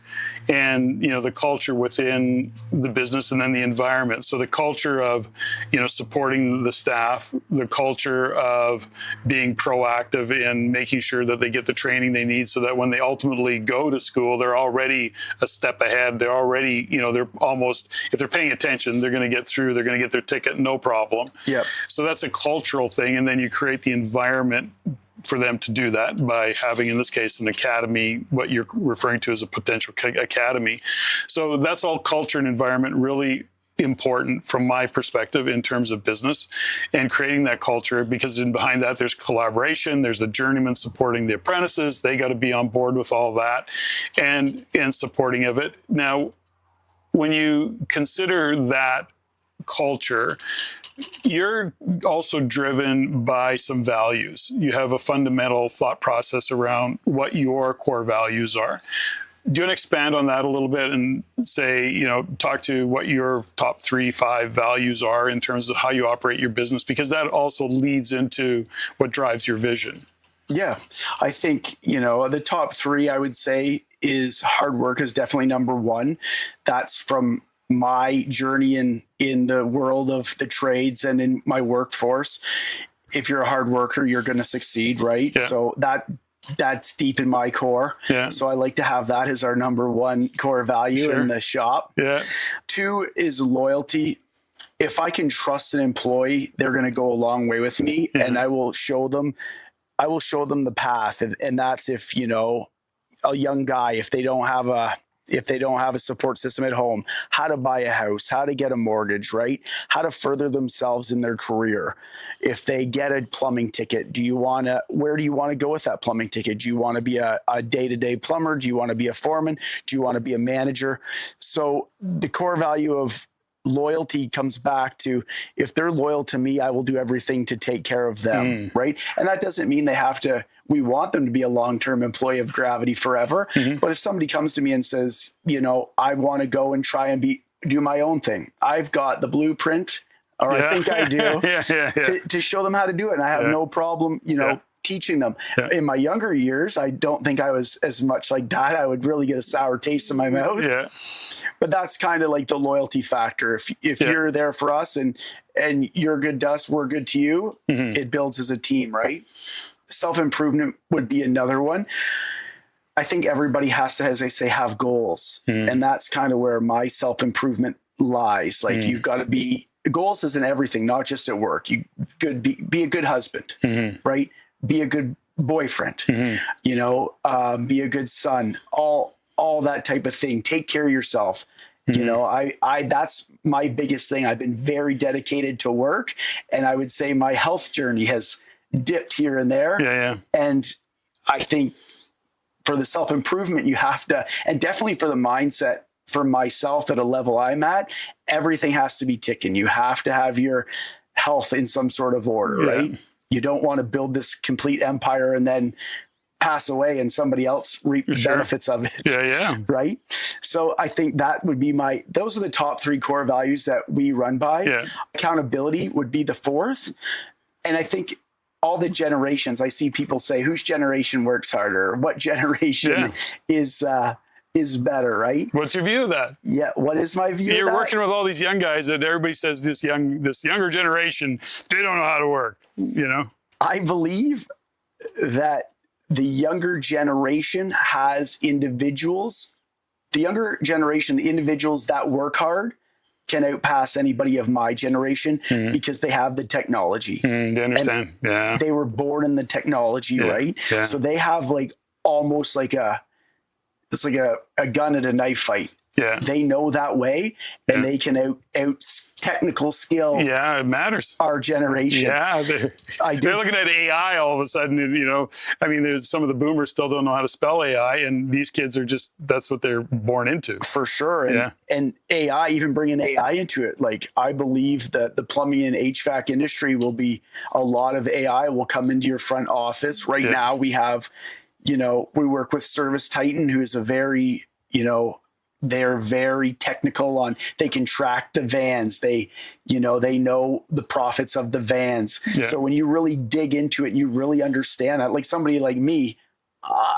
[SPEAKER 1] And, the culture within the business, and then the environment. So the culture of, supporting the staff, the culture of being proactive in making sure that they get the training they need so that when they ultimately go to school, they're already a step ahead. They're already, they're almost, if they're paying attention, they're going to get through, they're going to get their ticket, no problem.
[SPEAKER 2] Yep.
[SPEAKER 1] So that's a cultural thing. And then you create the environment for them to do that by having, in this case, an academy, what you're referring to as a potential academy. So that's all culture and environment, really important from my perspective in terms of business and creating that culture, because behind that there's collaboration, there's the journeyman supporting the apprentices, they got to be on board with all that and supporting of it. Now, when you consider that culture, you're also driven by some values. You have a fundamental thought process around what your core values are. Do you want to expand on that a little bit and say, talk to what your top 3-5 values are in terms of how you operate your business? Because that also leads into what drives your vision.
[SPEAKER 2] Yeah, I think, the top 3, I would say, is hard work is definitely number 1. That's from my journey in the world of the trades and in my workforce. If you're a hard worker, you're going to succeed, right?
[SPEAKER 1] Yeah.
[SPEAKER 2] So that that's deep in my core.
[SPEAKER 1] Yeah.
[SPEAKER 2] So I like to have that as our number one core value in the shop.
[SPEAKER 1] Yeah.
[SPEAKER 2] 2 is loyalty. If I can trust an employee, they're going to go a long way with me, and I will show them the path. And that's if, you know, a young guy, if they don't have a support system at home, how to buy a house, how to get a mortgage, right? How to further themselves in their career. If they get a plumbing ticket, where do you want to go with that plumbing ticket? Do you want to be a day-to-day plumber? Do you want to be a foreman? Do you want to be a manager? So the core value of loyalty comes back to, if they're loyal to me, I will do everything to take care of them, right? And that doesn't mean we want them to be a long-term employee of Gravity forever. But if somebody comes to me and says, you know, I want to go and try and do my own thing, I've got the blueprint, or I think I do, to show them how to do it. And I have no problem, you know, teaching them. In my younger years, I don't think I was as much like that. I would really get a sour taste in my mouth. But that's kind of like the loyalty factor. If you're there for us and you're good to us, we're good to you, it builds as a team, right? Self-improvement would be another one. I think everybody has to, as I say, have goals. And that's kind of where my self-improvement lies. Like you've got to be, goals isn't everything, not just at work. You could be a good husband, right? Be a good boyfriend, you know, be a good son, all that type of thing. Take care of yourself. You know, I that's my biggest thing. I've been very dedicated to work, and I would say my health journey has dipped here and there. And I think for the self-improvement, you have to, and definitely for the mindset, for myself at a level I'm at, everything has to be ticking. You have to have your health in some sort of order, right? You don't want to build this complete empire and then pass away and somebody else reap the benefits of it. Right. So I think that would be those are the top 3 core values that we run by. Accountability would be the 4th. And I think all the generations, I see people say, whose generation works harder? What generation is better, right?
[SPEAKER 1] What's your view of that?
[SPEAKER 2] What is my view?
[SPEAKER 1] You're working with all these young guys that everybody says this younger generation, they don't know how to work, you know?
[SPEAKER 2] I believe that the younger generation has individuals, the individuals that work hard can outpass anybody of my generation because they have the technology.
[SPEAKER 1] They understand.
[SPEAKER 2] They were born in the technology, right? So they have almost like it's like a gun at a knife fight. They know that way, and they can out technical skill.
[SPEAKER 1] It matters.
[SPEAKER 2] Our generation.
[SPEAKER 1] They're looking at AI all of a sudden. You know, I mean, there's some of the boomers still don't know how to spell AI, and these kids are that's what they're born into.
[SPEAKER 2] For sure. And AI, even bringing AI into it, like I believe that the plumbing and HVAC industry will be, a lot of AI will come into your front office. Right now we have, you know, we work with Service Titan, who is a very, you know, they're very technical on, they can track the vans. They know the profits of the vans. So when you really dig into it and you really understand that, like somebody like me,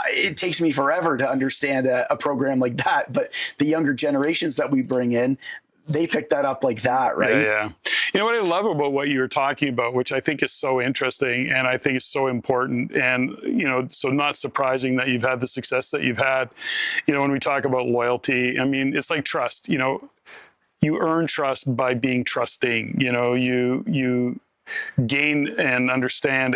[SPEAKER 2] it takes me forever to understand a program like that. But the younger generations that we bring in, they pick that up like that, right?
[SPEAKER 1] You know what I love about what you were talking about, which I think is so interesting and I think is so important, and you know, so not surprising that you've had the success that you've had. You know, when we talk about loyalty, I mean, it's like trust. You know, you earn trust by being trusting. You know, you gain and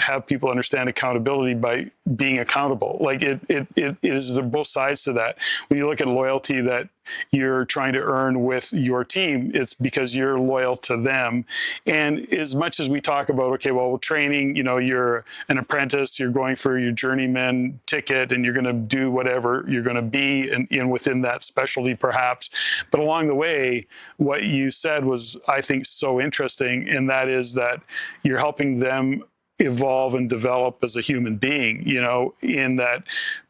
[SPEAKER 1] have people understand accountability by being accountable. Like it is both sides to that. When you look at loyalty that you're trying to earn with your team, it's because you're loyal to them. And as much as we talk about, okay, well, training, you know, you're an apprentice, you're going for your journeyman ticket, and you're going to do whatever you're going to be in within that specialty, perhaps. But along the way, what you said was, I think, so interesting, and that is that you're helping them evolve and develop as a human being, you know, in that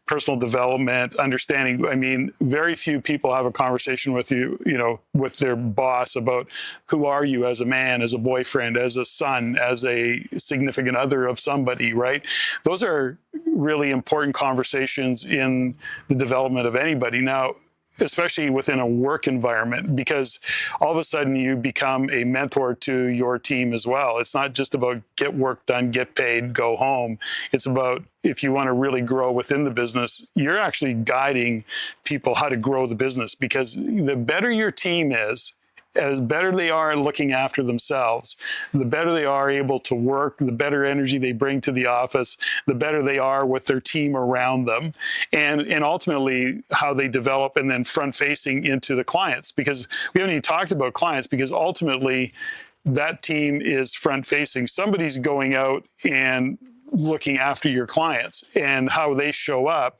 [SPEAKER 1] personal development, understanding. I mean, very few people have a conversation with you, you know, with their boss about who are you as a man, as a boyfriend, as a son, as a significant other of somebody, right? Those are really important conversations in the development of anybody. Now, especially within a work environment, because all of a sudden you become a mentor to your team as well. It's not just about get work done, get paid, go home. It's about, if you want to really grow within the business, you're actually guiding people how to grow the business, because the better your team is, as better they are looking after themselves, the better they are able to work, the better energy they bring to the office, the better they are with their team around them, and ultimately how they develop and then front facing into the clients. Because we haven't even talked about clients, because ultimately that team is front facing. Somebody's going out and looking after your clients, and how they show up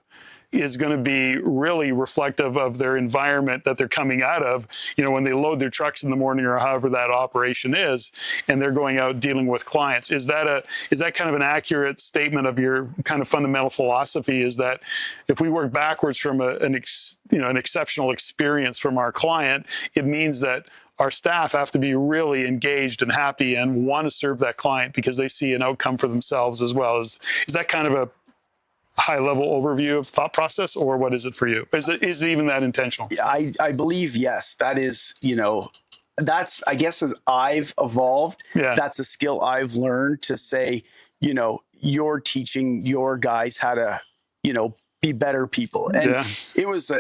[SPEAKER 1] is going to be really reflective of their environment that they're coming out of, when they load their trucks in the morning, or however that operation is, and they're going out dealing with clients. Is that kind of an accurate statement of your kind of fundamental philosophy? Is that if we work backwards from an exceptional experience from our client, it means that our staff have to be really engaged and happy and want to serve that client because they see an outcome for themselves as well? Is that kind of a high-level overview of thought process, or what is it for you? Is it even that intentional?
[SPEAKER 2] I believe, yes. That is, that's, I guess, as I've evolved, that's a skill I've learned to say, you're teaching your guys how to, be better people. And it was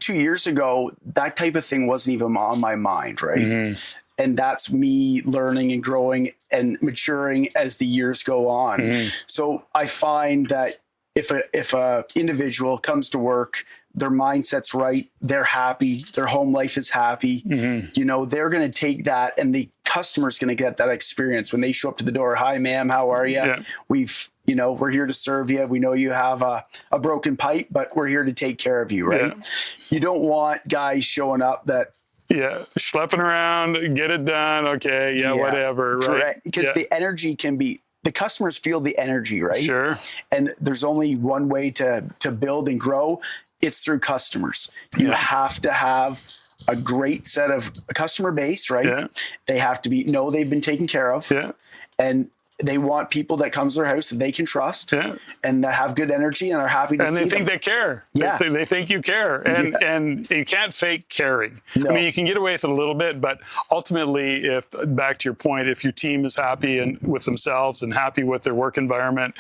[SPEAKER 2] 2 years ago, that type of thing wasn't even on my mind, right? Mm-hmm. And that's me learning and growing and maturing as the years go on. Mm-hmm. So I find that if a individual comes to work, their mindset's right, they're happy, their home life is happy, they're going to take that, and the customer's going to get that experience when they show up to the door. Hi, ma'am, how are you? Yeah. We're here to serve you. We know you have a broken pipe, but we're here to take care of you, right? Yeah. You don't want guys showing up that
[SPEAKER 1] schlepping around, get it done. Okay. Whatever. Right.
[SPEAKER 2] Because the energy can be, the customers feel the energy, right?
[SPEAKER 1] Sure.
[SPEAKER 2] And there's only one way to build and grow. It's through customers. You have to have a great set of customer base, right? Yeah. They have to know they've been taken care of. Yeah. And they want people that come to their house that they can trust and that have good energy and are happy to see them.
[SPEAKER 1] And they think they care. Yeah. They think you care. And you can't fake caring. No. I mean, you can get away with it a little bit, but ultimately, back to your point, if your team is happy and with themselves and happy with their work environment,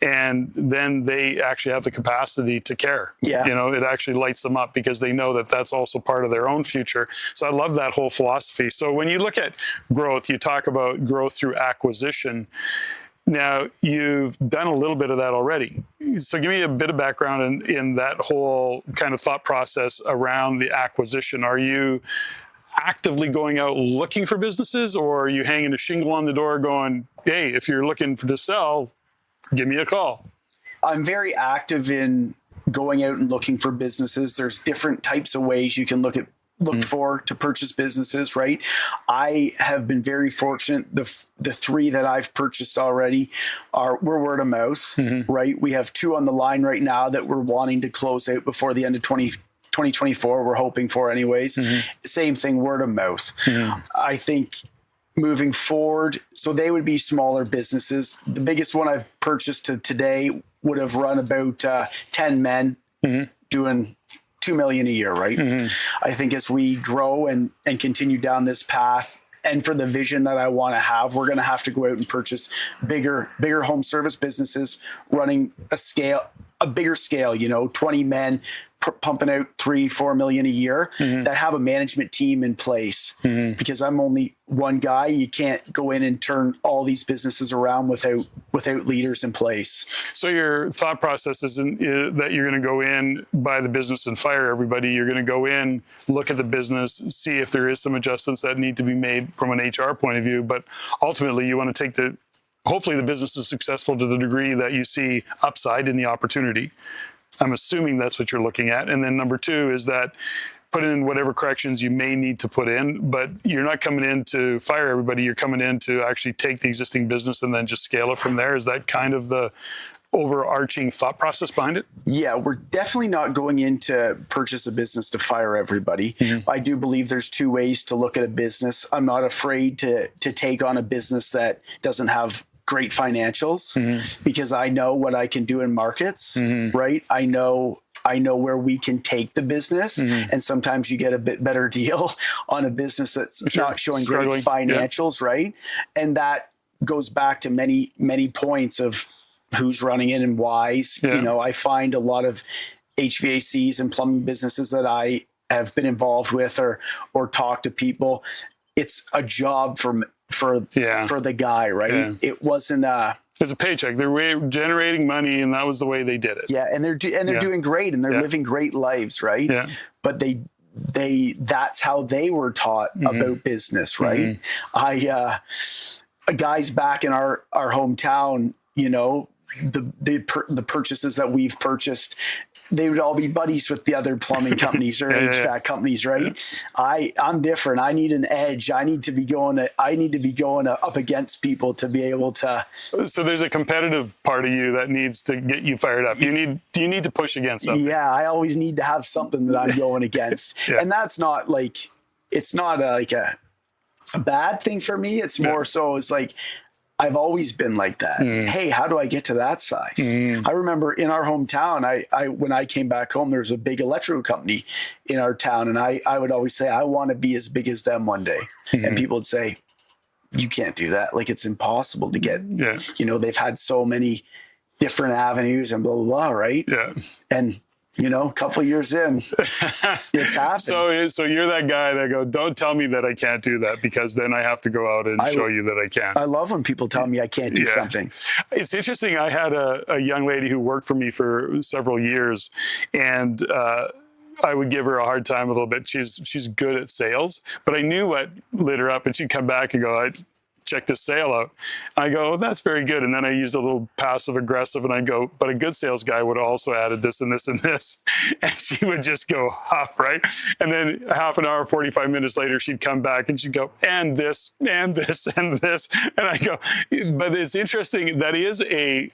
[SPEAKER 1] and then they actually have the capacity to care. Yeah. It actually lights them up because they know that that's also part of their own future. So I love that whole philosophy. So when you look at growth, you talk about growth through acquisition. Now, you've done a little bit of that already. So give me a bit of background in that whole kind of thought process around the acquisition. Are you actively going out looking for businesses, or are you hanging a shingle on the door going, hey, if you're looking to sell, give me a call?
[SPEAKER 2] I'm very active in going out and looking for businesses. There's different types of ways you can look for to purchase businesses, right? I have been very fortunate. The three that I've purchased already were word of mouth, right? We have two on the line right now that we're wanting to close out before the end of 2024. We're hoping for anyways. Same thing, word of mouth. I think moving forward, so they would be smaller businesses. The biggest one I've purchased to today would have run about 10 men doing $2 million a year, right? I think as we grow and continue down this path, and for the vision that I want to have, we're going to have to go out and purchase bigger home service businesses running a bigger scale, 20 men pumping out $3-4 million a year that have a management team in place. Because I'm only one guy, you can't go in and turn all these businesses around without leaders in place.
[SPEAKER 1] So your thought process isn't that you're going to go in, buy the business and fire everybody. You're going to go in, look at the business, see if there is some adjustments that need to be made from an HR point of view. But ultimately, you want to take hopefully the business is successful to the degree that you see upside in the opportunity. I'm assuming that's what you're looking at. And then number two is that put in whatever corrections you may need to put in, but you're not coming in to fire everybody. You're coming in to actually take the existing business and then just scale it from there. Is that kind of the overarching thought process behind it?
[SPEAKER 2] Yeah, we're definitely not going in to purchase a business to fire everybody. I do believe there's two ways to look at a business. I'm not afraid to take on a business that doesn't have great financials because I know what I can do in markets, right? I know I know where we can take the business. And sometimes you get a bit better deal on a business that's not showing great financials, right? And that goes back to many, many points of who's running it and why's. You know, I find a lot of HVACs and plumbing businesses that I have been involved with or talk to people. It's a job for the guy, right?
[SPEAKER 1] Yeah.
[SPEAKER 2] It wasn't
[SPEAKER 1] it's a paycheck. They're generating money, and that was the way they did it.
[SPEAKER 2] Yeah, and they're doing great, and they're living great lives, right? Yeah. But they that's how they were taught about business, right? Guys back in our hometown, you know, the purchases that we've purchased, they would all be buddies with the other plumbing companies or HVAC companies, right? I'm different. I need an edge. I need to be going up against people to be able to.
[SPEAKER 1] So there's a competitive part of you that needs to get you fired up. Do you need to push against something?
[SPEAKER 2] Yeah, I always need to have something that I'm going against, and that's not like it's not a bad thing for me. It's more so it's like, I've always been like that. Hey, how do I get to that size? I remember in our hometown, I when I came back home, there was a big electrical company in our town. And I would always say, I want to be as big as them one day. And people would say, you can't do that. Like, it's impossible to get, you know, they've had so many different avenues and blah, blah, blah, right? Yeah. And you know, a couple of years in, it's happened.
[SPEAKER 1] So you're that guy that go, don't tell me that I can't do that, because then I have to go out and show you that I can.
[SPEAKER 2] I love when people tell me I can't do something.
[SPEAKER 1] It's interesting. I had a young lady who worked for me for several years, and I would give her a hard time a little bit. She's good at sales, but I knew what lit her up, and she'd come back and go, check this sale out. I go, that's very good. And then I used a little passive aggressive, and I go, but a good sales guy would also added this and this and this. And she would just go huff, right? And then half an hour, 45 minutes later, she'd come back and she'd go, and this, and this, and this. And I go, but it's interesting. That is an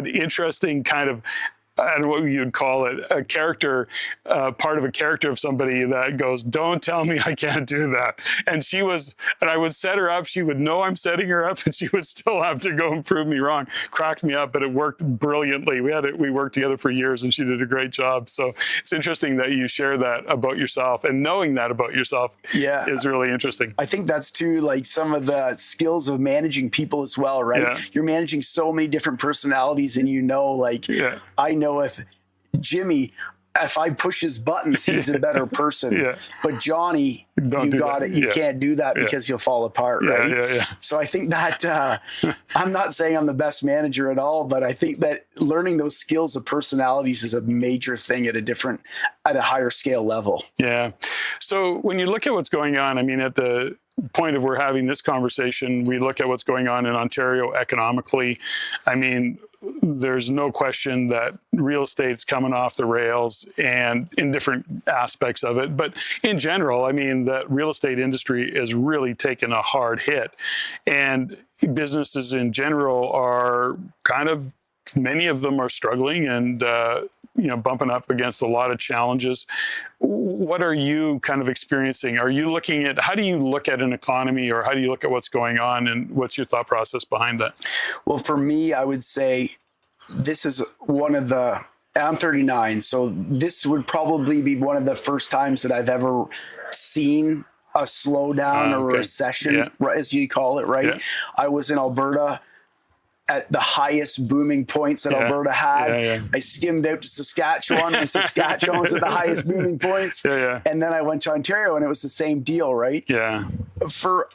[SPEAKER 1] interesting kind of, I don't know what you'd call it, a character, part of a character of somebody that goes, don't tell me I can't do that. And I would set her up. She would know I'm setting her up, and she would still have to go and prove me wrong. Cracked me up, but it worked brilliantly. We worked together for years, and she did a great job. So it's interesting that you share that about yourself, and knowing that about yourself is really interesting.
[SPEAKER 2] I think that's too, like, some of the skills of managing people as well, right? Yeah. You're managing so many different personalities, and I know with Jimmy, if I push his buttons, he's a better person. But Johnny, you can't do that because you'll fall apart, right? So I think that I'm not saying I'm the best manager at all, but I think that learning those skills of personalities is a major thing at a higher scale level. Yeah.
[SPEAKER 1] So when you look at what's going on, I mean, at the point of we're having this conversation, we look at what's going on in Ontario economically. I mean, there's no question that real estate's coming off the rails, and in different aspects of it. But in general, I mean, the real estate industry is really taking a hard hit. And businesses in general are many of them are struggling and, bumping up against a lot of challenges. What are you kind of experiencing? How do you look at an economy, or how do you look at what's going on, and what's your thought process behind that?
[SPEAKER 2] Well, for me, I would say this is I'm 39, so this would probably be one of the first times that I've ever seen a slowdown or a recession, as you call it, right? Yeah. I was in Alberta at the highest booming points that Alberta had. I skimmed out to Saskatchewan, and Saskatchewan was at the highest booming points. And then I went to Ontario, and it was the same deal, right? Yeah. For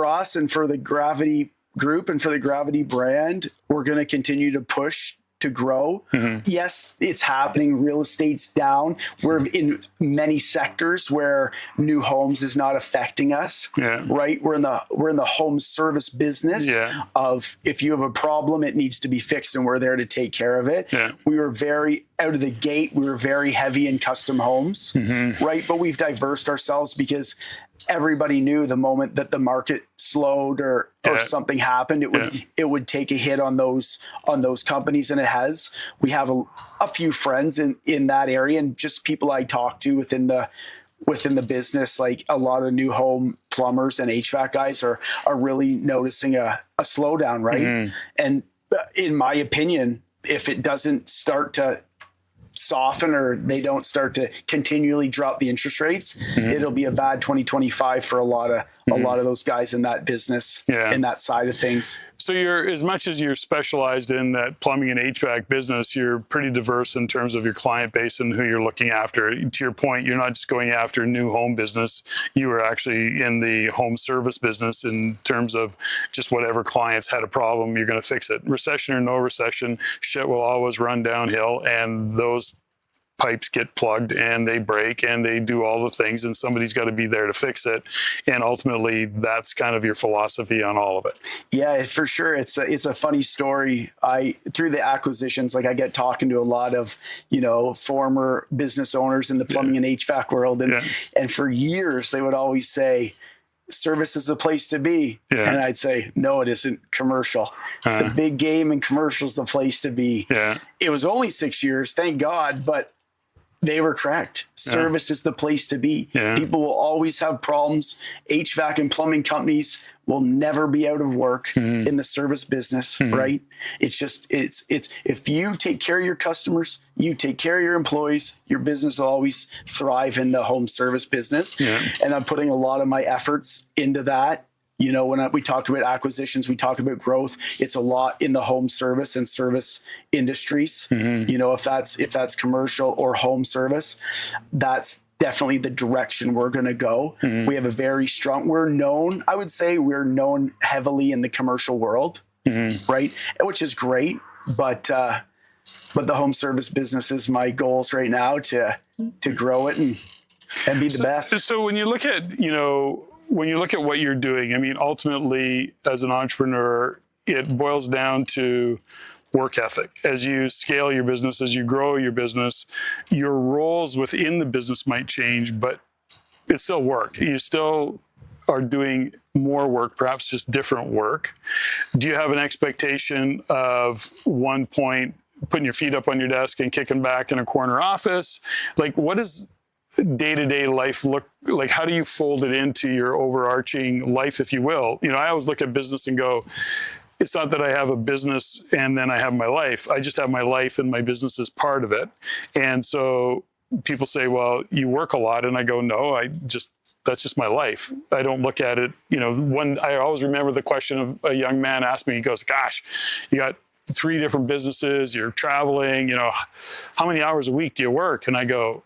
[SPEAKER 2] us and for the Gravity Group and for the Gravity brand, we're going to continue to push to grow. Yes, it's happening. Real estate's down. We're in many sectors where new homes is not affecting us. Right? We're in the home service business of, if you have a problem, it needs to be fixed, and we're there to take care of it. We were out of the gate, we were very heavy in custom homes, right? But we've diversed ourselves because everybody knew the moment that the market slowed or something happened, it would take a hit on those companies, and it has. We have a few friends in that area, and just people I talk to within the business, like a lot of new home plumbers and HVAC guys are really noticing a slowdown, right? And in my opinion, if it doesn't start to soften or they don't start to continually drop the interest rates, it'll be a bad 2025 for a lot of those guys in that business, in that side of things.
[SPEAKER 1] So you're, as much as you're specialized in that plumbing and HVAC business, you're pretty diverse in terms of your client base and who you're looking after. To your point, you're not just going after new home business. You were actually in the home service business in terms of just whatever clients had a problem, you're going to fix it. Recession or no recession, shit will always run downhill, and those pipes get plugged and they break and they do all the things, and somebody's got to be there to fix it. And ultimately, that's kind of your philosophy on all of it.
[SPEAKER 2] Yeah, for sure. It's a funny story. Through the acquisitions, like I get talking to a lot of, former business owners in the plumbing and HVAC world. And for years, they would always say, service is the place to be. And I'd say, no, it isn't. Commercial. The big game in commercial is the place to be. It was only 6 years, thank God, but they were correct. Service is the place to be. People will always have problems. HVAC and plumbing companies will never be out of work in the service business, right? It's if you take care of your customers, you take care of your employees, your business will always thrive in the home service business. And I'm putting a lot of my efforts into that. When we talk about acquisitions, we talk about growth. It's a lot in the home service and service industries. If that's commercial or home service, that's definitely the direction we're going to go. We have a very strong, we're known heavily in the commercial world, right? Which is great. But the home service business is my goals right now to grow it and be the best.
[SPEAKER 1] So when you look at, what you're doing, I mean, ultimately, as an entrepreneur, it boils down to work ethic. As you scale your business, as you grow your business, your roles within the business might change, but it's still work. You still are doing more work, perhaps just different work. Do you have an expectation of one point putting your feet up on your desk and kicking back in a corner office? Like, what is day-to-day life look like? How do you fold it into your overarching life, if you will? I always look at business and go, it's not that I have a business and then I have my life. I just have my life and my business is part of it. And so people say, well, you work a lot. And I go, no, that's just my life. I don't look at it. I always remember the question of a young man asked me, he goes, gosh, you got 3 different businesses, you're traveling, how many hours a week do you work? And I go,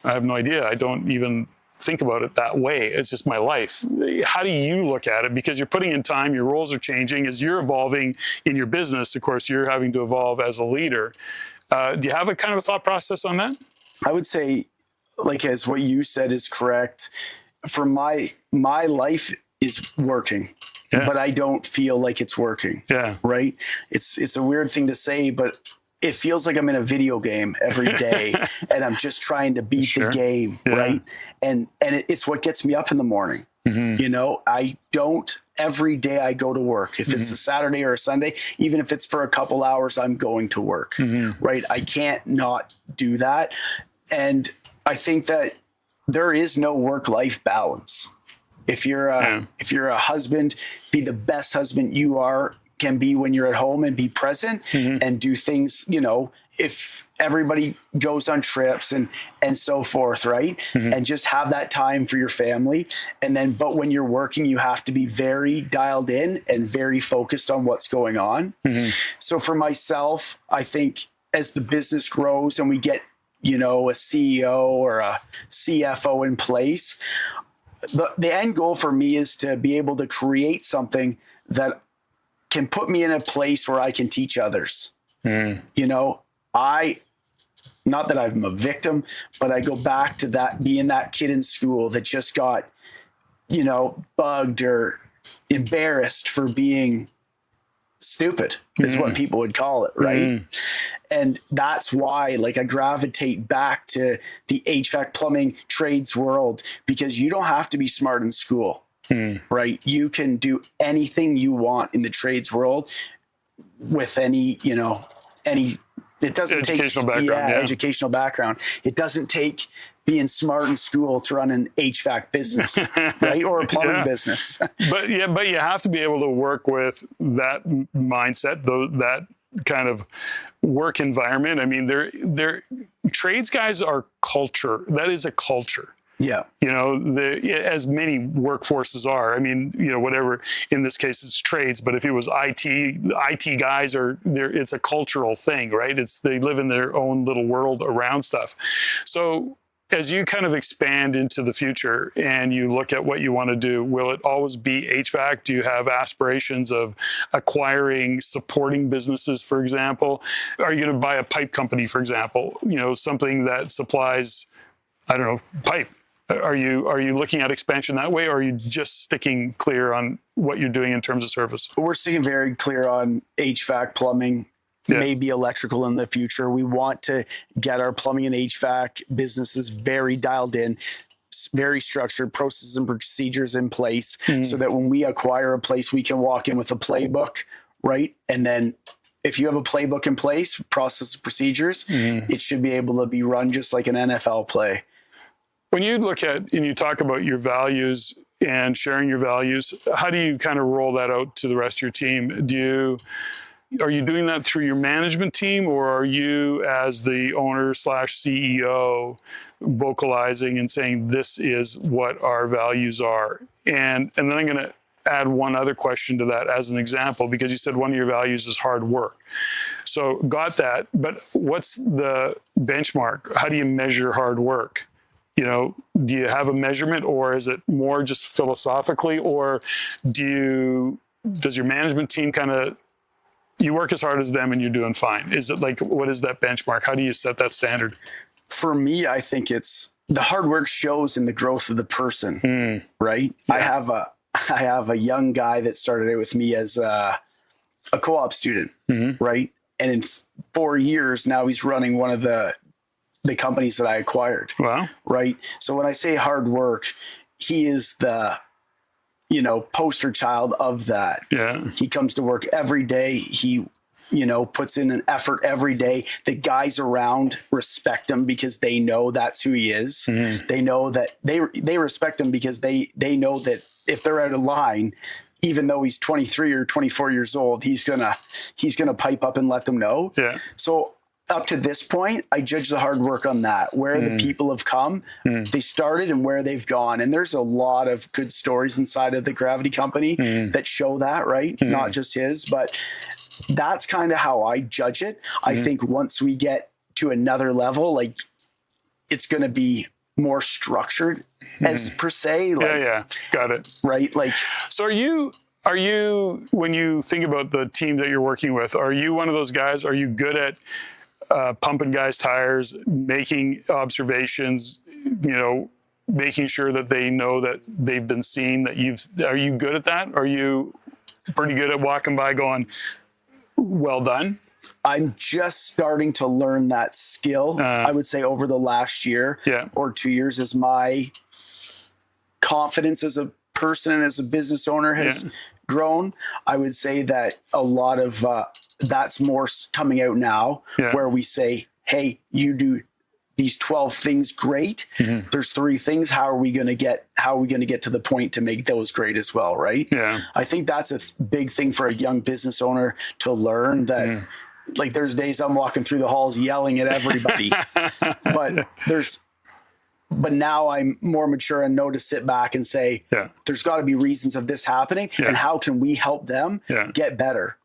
[SPEAKER 1] I have no idea. I don't even think about it that way. It's just my life. How do you look at it? Because you're putting in time, your roles are changing. As you're evolving in your business, of course, you're having to evolve as a leader. Do you have a kind of a thought process on that?
[SPEAKER 2] I would say, as what you said is correct. For my life is working, but I don't feel like it's working. Right? It's a weird thing to say, but it feels like I'm in a video game every day and I'm just trying to beat the game, right? And it's what gets me up in the morning. I don't, every day I go to work. If it's a Saturday or a Sunday, even if it's for a couple hours, I'm going to work, right? I can't not do that. And I think that there is no work-life balance. If you're a husband, be the best husband can be when you're at home and be present and do things, if everybody goes on trips and so forth, right? And just have that time for your family. And then, but when you're working, you have to be very dialed in and very focused on what's going on. So for myself, I think as the business grows and we get, a CEO or a CFO in place, the end goal for me is to be able to create something that can put me in a place where I can teach others. Not that I'm a victim, but I go back to that, being that kid in school that just got, bugged or embarrassed for being stupid is what people would call it. Right. And that's why I gravitate back to the HVAC plumbing trades world, because you don't have to be smart in school. Right. You can do anything you want in the trades world with any, it doesn't take educational background. It doesn't take being smart in school to run an HVAC business, right? Or a plumbing business.
[SPEAKER 1] But you have to be able to work with that mindset, that kind of work environment. I mean, they're trades guys are culture. That is a culture.
[SPEAKER 2] Yeah.
[SPEAKER 1] You know, as many workforces are. I mean, you know, whatever, in this case, it's trades, but if it was IT guys it's a cultural thing, right? They live in their own little world around stuff. So as you kind of expand into the future and you look at what you want to do, will it always be HVAC? Do you have aspirations of acquiring supporting businesses, for example? Are you going to buy a pipe company, for example? You know, something that supplies, I don't know, pipe. Are you looking at expansion that way, or are you just sticking clear on what you're doing in terms of service?
[SPEAKER 2] We're sticking very clear on HVAC, plumbing, maybe electrical in the future. We want to get our plumbing and HVAC businesses very dialed in, very structured, processes and procedures in place, so that when we acquire a place, we can walk in with a playbook, right? And then if you have a playbook in place, process procedures, it should be able to be run just like an NFL play.
[SPEAKER 1] When you look at and you talk about your values and sharing your values, how do you kind of roll that out to the rest of your team? Are you doing that through your management team, or are you, as the owner/CEO, vocalizing and saying, this is what our values are? And then I'm going to add one other question to that as an example, because you said one of your values is hard work. So got that, but what's the benchmark? How do you measure hard work? You know, do you have a measurement, or is it more just philosophically, or does your management team kind of, you work as hard as them and you're doing fine? Is it like, what is that benchmark? How do you set that standard?
[SPEAKER 2] For me, I think it's the hard work shows in the growth of the person, right? Yeah. I have a young guy that started out with me as a co-op student, right? And in 4 years now, he's running one of the companies that I acquired. Wow. Right. So when I say hard work, he is the, you know, poster child of that. Yeah. He comes to work every day. He, you know, puts in an effort every day. The guys around respect him because they know that's who he is. They know that they respect him because they know that if they're out of line, even though he's 23 or 24 years old, he's gonna pipe up and let them know. Yeah. So up to this point, I judge the hard work on that, where the people have come, they started and where they've gone. And there's a lot of good stories inside of the Gravity Company that show that, right? Not just his, but that's kind of how I judge it. I think once we get to another level, like, it's going to be more structured as per se. Like, yeah. Got it. Right. Like, so are you, when you think about the team that you're working with, are you one of those guys? Are you good at pumping guys' tires, making observations, you know, making sure that they know that they've been seen, are you good at that? Are you pretty good at walking by going, well done? I'm just starting to learn that skill. I would say over the last year or 2 years, as my confidence as a person and as a business owner has grown. I would say that a lot of that's more coming out now, where we say, hey, you do these 12 things great. There's 3 things. How are we going to get to the point to make those great as well? Right. Yeah. I think that's a big thing for a young business owner to learn, that like, there's days I'm walking through the halls yelling at everybody, but now I'm more mature and know to sit back and say, there's got to be reasons of this happening, and how can we help them get better?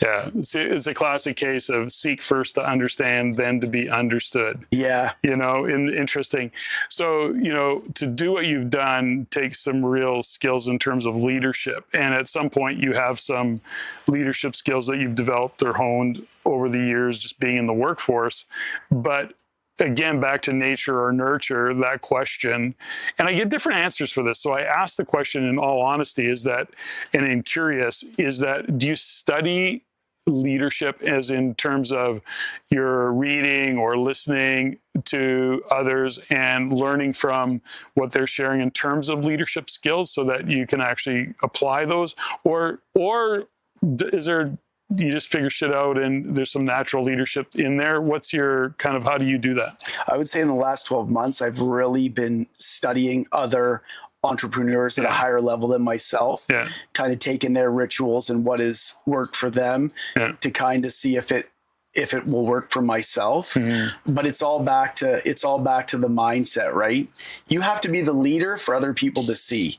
[SPEAKER 2] Yeah, it's a classic case of seek first to understand, then to be understood. Yeah. You know, interesting. So, you know, to do what you've done takes some real skills in terms of leadership. And at some point you have some leadership skills that you've developed or honed over the years just being in the workforce. But again, back to nature or nurture, that question, and I get different answers for this. So I ask the question in all honesty, and in curious, do you study leadership as in terms of you're reading or listening to others and learning from what they're sharing in terms of leadership skills so that you can actually apply those? Or is there, you just figure shit out and there's some natural leadership in there? What's your kind of, how do you do that? I would say in the last 12 months, I've really been studying other entrepreneurs at a higher level than myself, kind of taking their rituals and what has worked for them to kind of see if it will work for myself. But it's all back to the mindset, right? You have to be the leader for other people to see,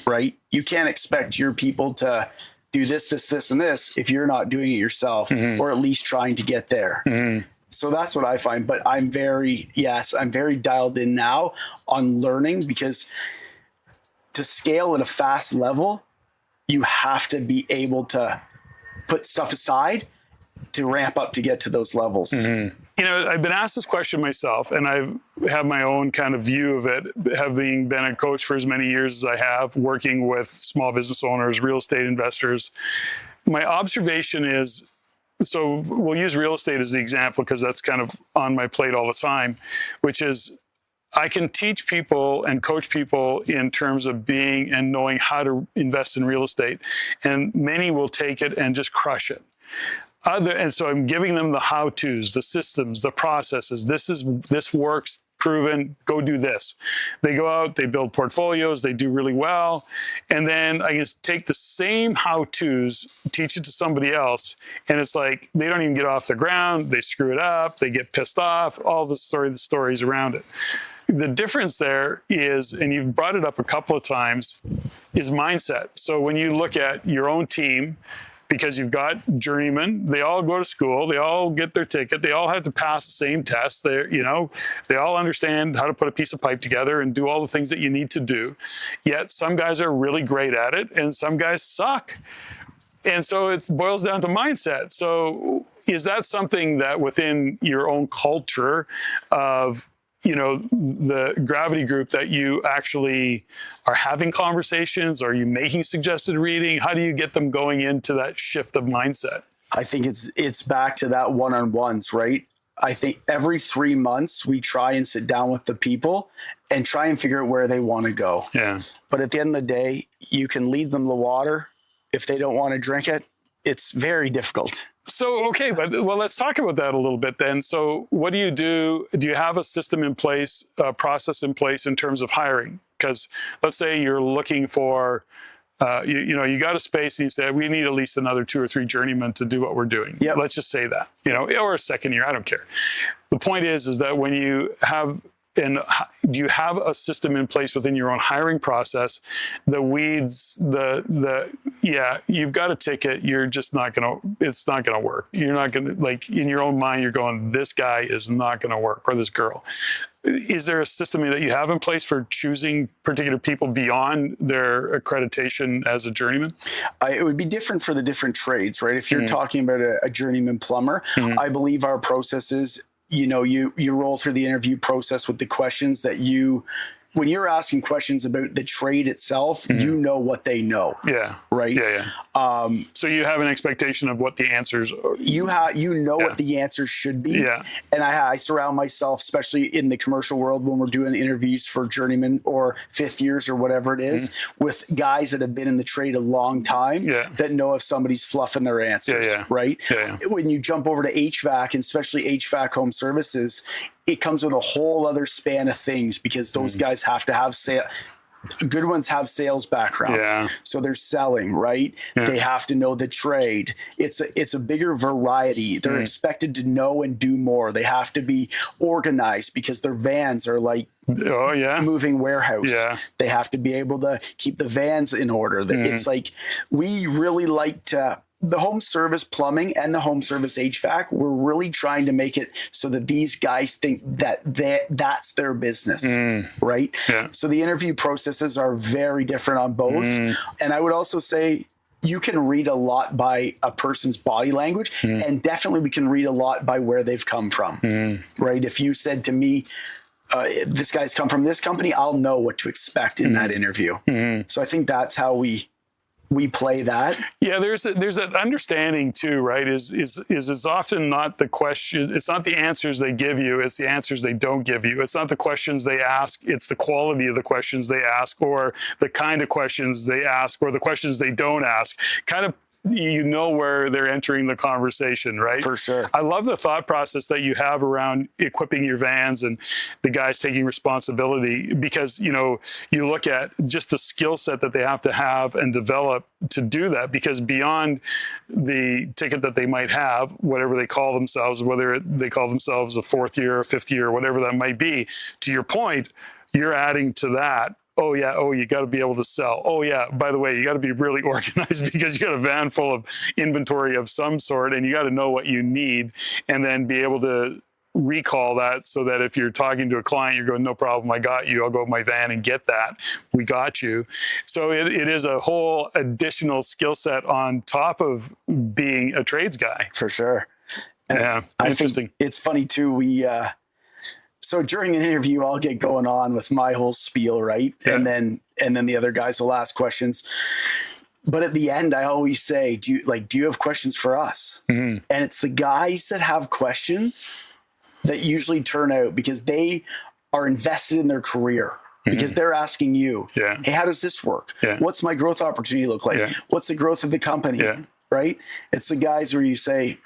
[SPEAKER 2] right? You can't expect your people to do this, and this if you're not doing it yourself, or at least trying to get there. So that's what I find. But I'm very dialed in now on learning, because to scale at a fast level, you have to be able to put stuff aside to ramp up to get to those levels.
[SPEAKER 1] You know, I've been asked this question myself, and I have my own kind of view of it, having been a coach for as many years as I have, working with small business owners, real estate investors. My observation is, so we'll use real estate as the example because that's kind of on my plate all the time, which is I can teach people and coach people in terms of being and knowing how to invest in real estate. And many will take it and just crush it. And so I'm giving them the how-tos, the systems, the processes. This works, proven, go do this. They go out, they build portfolios, they do really well. And then I just take the same how-tos, teach it to somebody else. And it's like, they don't even get off the ground. They screw it up. They get pissed off, all the stories around it. The difference there is, and you've brought it up a couple of times, is mindset. So when you look at your own team, because you've got journeymen, they all go to school, they all get their ticket, they all have to pass the same test. They all understand how to put a piece of pipe together and do all the things that you need to do. Yet some guys are really great at it and some guys suck. And so it boils down to mindset. So is that something that within your own culture of the Gravity Group that you actually are having conversations? Are you making suggested reading? How do you get them going into that shift of mindset?
[SPEAKER 2] I think it's back to that one-on-ones, right? I think every 3 months we try and sit down with the people and try and figure out where they want to go.
[SPEAKER 1] Yeah.
[SPEAKER 2] But at the end of the day, you can lead them the water. If they don't want to drink it, it's very difficult.
[SPEAKER 1] So, okay, well, let's talk about that a little bit then. So what do you do? Do you have a system in place, a process in place in terms of hiring? Because let's say you're looking for, you got a space and you say, we need at least another 2 or 3 journeymen to do what we're doing.
[SPEAKER 2] Yep.
[SPEAKER 1] Let's just say that, or a second year, I don't care. The point is that when you have, and do you have a system in place within your own hiring process? The weeds, you've got a ticket. You're just it's not going to work. You're not going to, like, in your own mind, you're going, this guy is not going to work, or this girl. Is there a system that you have in place for choosing particular people beyond their accreditation as a journeyman?
[SPEAKER 2] It would be different for the different trades, right? If you're talking about a journeyman plumber, I believe our process is, you roll through the interview process with the questions that when you're asking questions about the trade itself, you know what they know. Yeah. Right.
[SPEAKER 1] Yeah. So you have an expectation of what the answers are.
[SPEAKER 2] What the answers should be.
[SPEAKER 1] Yeah.
[SPEAKER 2] And I surround myself, especially in the commercial world, when we're doing interviews for journeymen or 5th years or whatever it is, with guys that have been in the trade a long time that know if somebody's fluffing their answers. Right. Yeah. When you jump over to HVAC, and especially HVAC home services, it comes with a whole other span of things, because those guys have to have good ones have sales backgrounds. Yeah. So they're selling, right? Yeah. They have to know the trade. It's a bigger variety. They're expected to know and do more. They have to be organized because their vans are like moving warehouse. Yeah. They have to be able to keep the vans in order. It's like, we really like to, the home service plumbing and the home service HVAC, we're really trying to make it so that these guys think that that's their business, right? Yeah. So the interview processes are very different on both. And I would also say you can read a lot by a person's body language, and definitely we can read a lot by where they've come from, right? If you said to me, this guy's come from this company, I'll know what to expect in that interview. So I think that's how we play that. Yeah, there's that understanding too, right? Is it's often not the question, it's not the answers they give you, it's the answers they don't give you. It's not the questions they ask, it's the quality of the questions they ask, or the kind of questions they ask, or the questions they don't ask. Kind of
[SPEAKER 1] you know where they're entering the conversation, right?
[SPEAKER 2] For sure.
[SPEAKER 1] I love the thought process that you have around equipping your vans and the guys taking responsibility, because, you know, you look at just the skill set that they have to have and develop to do that, because beyond the ticket that they might have, whatever they call themselves, whether they call themselves a fourth year or fifth year, whatever that might be, to your point, you're adding to that. Oh, yeah. Oh, you got to be able to sell. Oh, yeah. By the way, you got to be really organized, because you got a van full of inventory of some sort, and you got to know what you need, and then be able to recall that, so that if you're talking to a client, you're going, no problem, I got you. I'll go with my van and get that. We got you. So it is a whole additional skill set on top of being a trades guy.
[SPEAKER 2] For sure. And
[SPEAKER 1] yeah.
[SPEAKER 2] I
[SPEAKER 1] Interesting.
[SPEAKER 2] think it's funny too. So during an interview, I'll get going on with my whole spiel, right?
[SPEAKER 1] Yeah.
[SPEAKER 2] And then the other guys will ask questions. But at the end, I always say, do you have questions for us? Mm-hmm. And it's the guys that have questions that usually turn out, because they are invested in their career, because they're asking you,
[SPEAKER 1] yeah.
[SPEAKER 2] Hey, how does this work?
[SPEAKER 1] Yeah.
[SPEAKER 2] What's my growth opportunity look like?
[SPEAKER 1] Yeah.
[SPEAKER 2] What's the growth of the company?
[SPEAKER 1] Yeah.
[SPEAKER 2] Right? It's the guys where you say,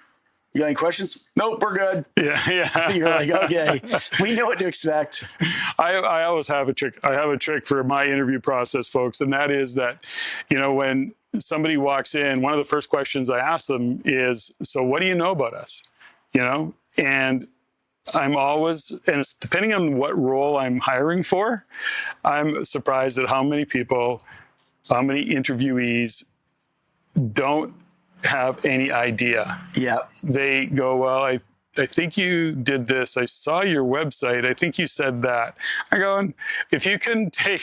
[SPEAKER 2] you got any questions? Nope, we're good.
[SPEAKER 1] Yeah.
[SPEAKER 2] You're like, okay, we know what to expect.
[SPEAKER 1] I always have a trick. I have a trick for my interview process, folks. And that is that, you know, when somebody walks in, one of the first questions I ask them is, so what do you know about us? You know, and I'm always, and it's depending on what role I'm hiring for, I'm surprised at how many interviewees don't have any idea.
[SPEAKER 2] Yeah.
[SPEAKER 1] They go, well, I think you did this. I saw your website. I think you said that. I go, if you couldn't take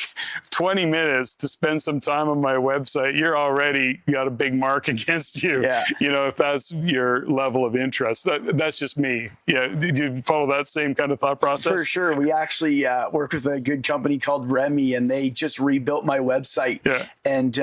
[SPEAKER 1] 20 minutes to spend some time on my website, you're already got a big mark against you.
[SPEAKER 2] Yeah.
[SPEAKER 1] You know, if that's your level of interest. That's just me. Yeah. Did you follow that same kind of thought process?
[SPEAKER 2] For sure. We actually work with a good company called Remy, and they just rebuilt my website. Yeah. And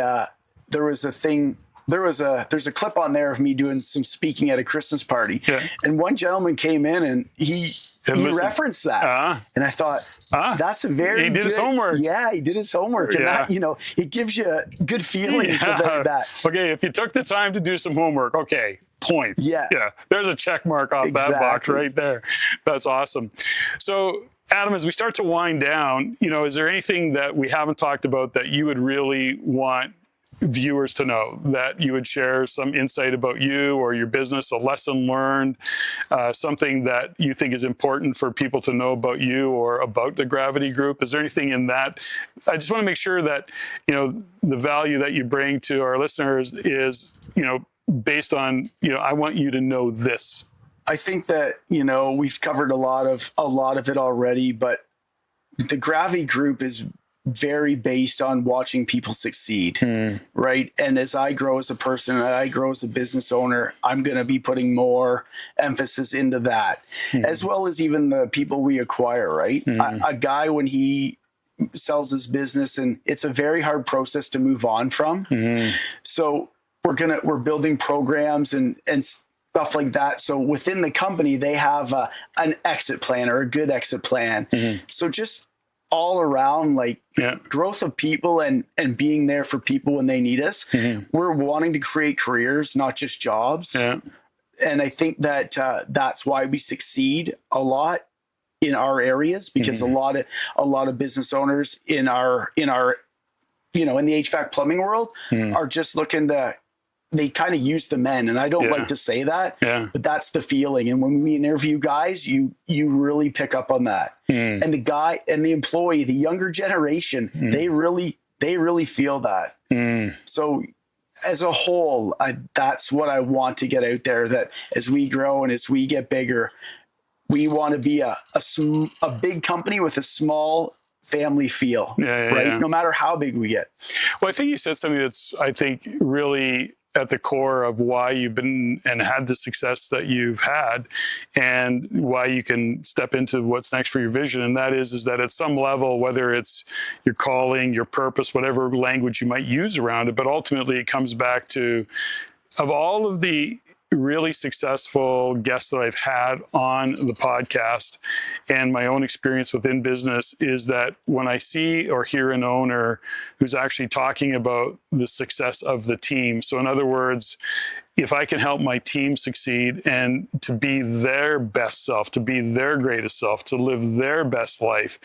[SPEAKER 2] there's a clip on there of me doing some speaking at a Christmas party. Yeah. And one gentleman came in and he referenced that. And I thought, that's a very
[SPEAKER 1] He did his homework.
[SPEAKER 2] Yeah, he did his homework. And that, you know, it gives you good feelings about that.
[SPEAKER 1] Okay, if you took the time to do some homework, okay, points.
[SPEAKER 2] Yeah.
[SPEAKER 1] Yeah. There's a check mark off that box right there. That's awesome. So Adam, as we start to wind down, you know, is there anything that we haven't talked about that you would really want viewers to know, that you would share some insight about you or your business, a lesson learned, something that you think is important for people to know about you or about the Gravity Group? Is there anything in that? I just want to make sure that, you know, the value that you bring to our listeners is, you know, based on, you know, I want you to know this.
[SPEAKER 2] I think that, you know, we've covered a lot of it already, but the Gravity Group is very based on watching people succeed, right? And as I grow as a person, and I grow as a business owner, I'm going to be putting more emphasis into that, as well as even the people we acquire, right? A guy, when he sells his business, and it's a very hard process to move on from. So we're building programs and stuff like that. So within the company, they have an exit plan or a good exit plan. So just all around, like, growth of people and being there for people when they need us. We're wanting to create careers, not just jobs. And I think that that's why we succeed a lot in our areas, because a lot of business owners in our you know, in the HVAC plumbing world are just looking to, they kind of use the men, and I don't like to say that, but that's the feeling. And when we interview guys, you really pick up on that. And the guy and the employee, the younger generation, they really feel that. So as a whole, that's what I want to get out there, that as we grow and as we get bigger, we want to be a big company with a small family feel, right? No matter how big we get.
[SPEAKER 1] Well, I think you said something that's, I think, really at the core of why you've been and had the success that you've had, and why you can step into what's next for your vision. And that is that at some level, whether it's your calling, your purpose, whatever language you might use around it, but ultimately it comes back to, of all of the really successful guests that I've had on the podcast and my own experience within business is that when I see or hear an owner who's actually talking about the success of the team, so in other words, if I can help my team succeed and to be their best self, to be their greatest self, to live their best life,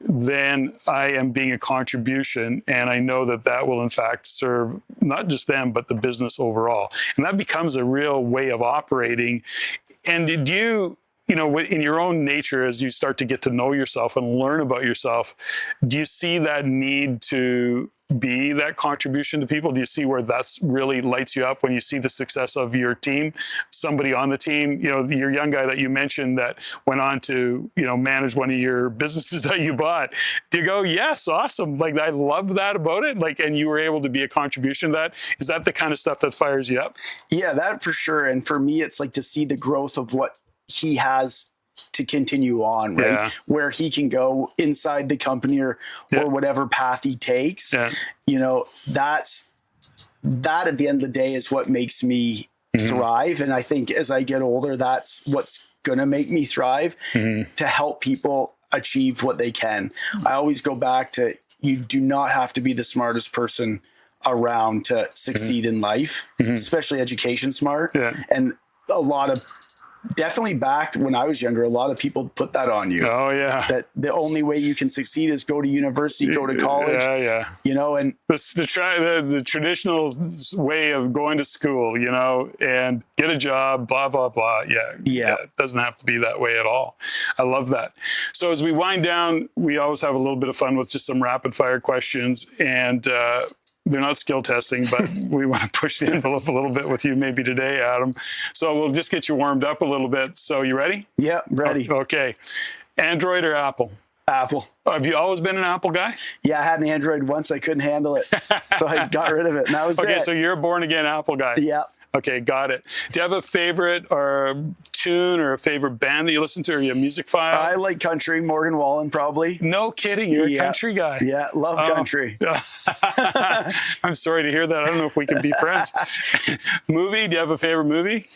[SPEAKER 1] then I am being a contribution. And I know that that will in fact serve not just them, but the business overall. And that becomes a real way of operating. And did you know, in your own nature, as you start to get to know yourself and learn about yourself, do you see that need to be that contribution to people? Do you see where that's really lights you up when you see the success of your team, somebody on the team, you know, your young guy that you mentioned that went on to, you know, manage one of your businesses that you bought? Do you go, yes, awesome. Like, I love that about it. Like, and you were able to be a contribution to that. Is that the kind of stuff that fires you up? Yeah, that for sure. And for me, it's like to see the growth of what he has to continue on, right? Yeah. Where he can go inside the company or whatever path he takes. Yeah. You know, that at the end of the day is what makes me thrive. And I think as I get older, that's what's going to make me thrive, to help people achieve what they can. I always go back to, you do not have to be the smartest person around to succeed in life, especially education smart. Yeah. And a lot of, definitely back when I was younger, a lot of people put that on you. Oh yeah. That the only way you can succeed is go to university, go to college. Yeah, yeah. You know, and the traditional way of going to school, you know, and get a job, blah, blah, blah. Yeah. Yeah. It doesn't have to be that way at all. I love that. So as we wind down, we always have a little bit of fun with just some rapid fire questions, and they're not skill testing, but we want to push the envelope a little bit with you maybe today, Adam. So we'll just get you warmed up a little bit. So you ready? Yeah, ready. Okay. Android or Apple? Apple. Have you always been an Apple guy? Yeah, I had an Android once. I couldn't handle it, so I got rid of it. And that was it. Okay, so you're a born-again Apple guy. Yeah. Okay, got it. Do you have a favorite or tune or a favorite band that you listen to? Or are you a music file? I like country, Morgan Wallen probably. No kidding, you're a country guy. Yeah, love country. I'm sorry to hear that. I don't know if we can be friends. Movie, do you have a favorite movie?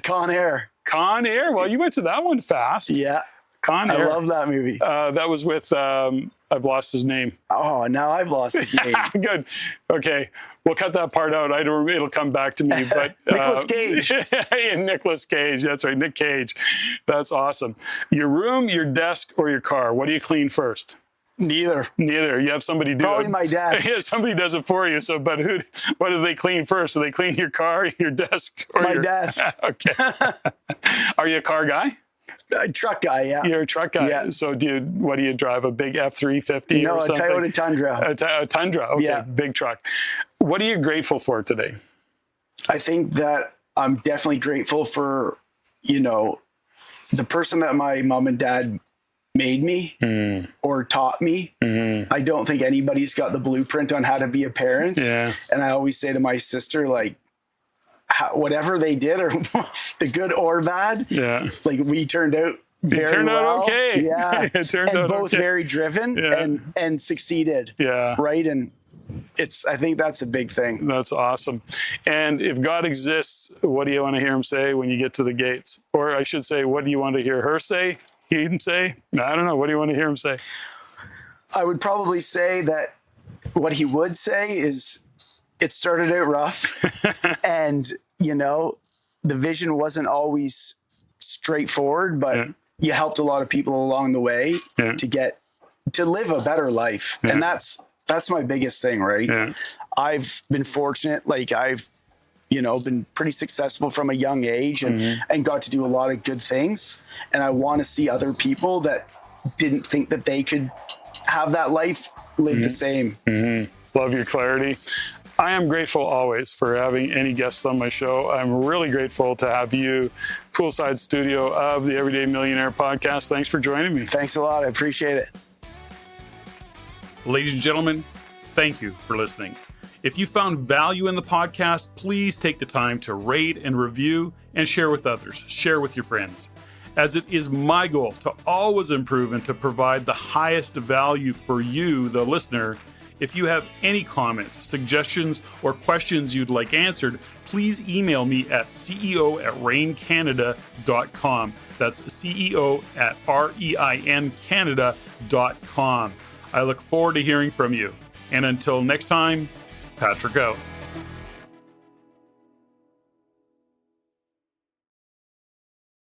[SPEAKER 1] Con Air. Con Air? Well, you went to that one fast. Yeah. Con Air. I love that movie. That was with, I've lost his name. Oh, now I've lost his name. Good. Okay. We'll cut that part out. It'll come back to me. But Nicolas Cage. Yeah, Nicolas Cage. That's right. Nick Cage. That's awesome. Your room, your desk, or your car? What do you clean first? Neither. You have somebody do it. Probably my desk. Yeah, somebody does it for you. So, but what do they clean first? Do they clean your car, your desk, or my desk? Okay. Are you a car guy? A truck guy, yeah. You're a truck guy. Yeah. So what do you drive? A big F-350 or something? No, a Toyota Tundra. A Tundra. Okay, yeah. Big truck. What are you grateful for today? I think that I'm definitely grateful for, you know, the person that my mom and dad made me or taught me. I don't think anybody's got the blueprint on how to be a parent. Yeah. And I always say to my sister, like, whatever they did, or the good or bad, yeah, like we turned out very well. Okay. Yeah. It turned out both okay. Very driven, yeah, and succeeded. Yeah. Right. And I think that's a big thing. That's awesome. And if God exists, what do you want to hear him say when you get to the gates? Or I should say, what do you want to hear her say? He didn't say? I don't know. What do you want to hear him say? I would probably say that what he would say is, it started out rough and, you know, the vision wasn't always straightforward, but you helped a lot of people along the way to live a better life. Yeah. And that's my biggest thing, right? Yeah. I've been fortunate. Like I've, you know, been pretty successful from a young age and got to do a lot of good things. And I want to see other people that didn't think that they could have that life live the same. Love your clarity. I am grateful always for having any guests on my show. I'm really grateful to have you, poolside studio of the Everyday Millionaire Podcast. Thanks for joining me. Thanks a lot. I appreciate it. Ladies and gentlemen, thank you for listening. If you found value in the podcast, please take the time to rate and review and share with others. Share with your friends. As it is my goal to always improve and to provide the highest value for you, the listener, If you have any comments, suggestions, or questions you'd like answered, please email me at ceo@reincanada.com. That's ceo@reincanada.com. I look forward to hearing from you. And until next time, Patrick out.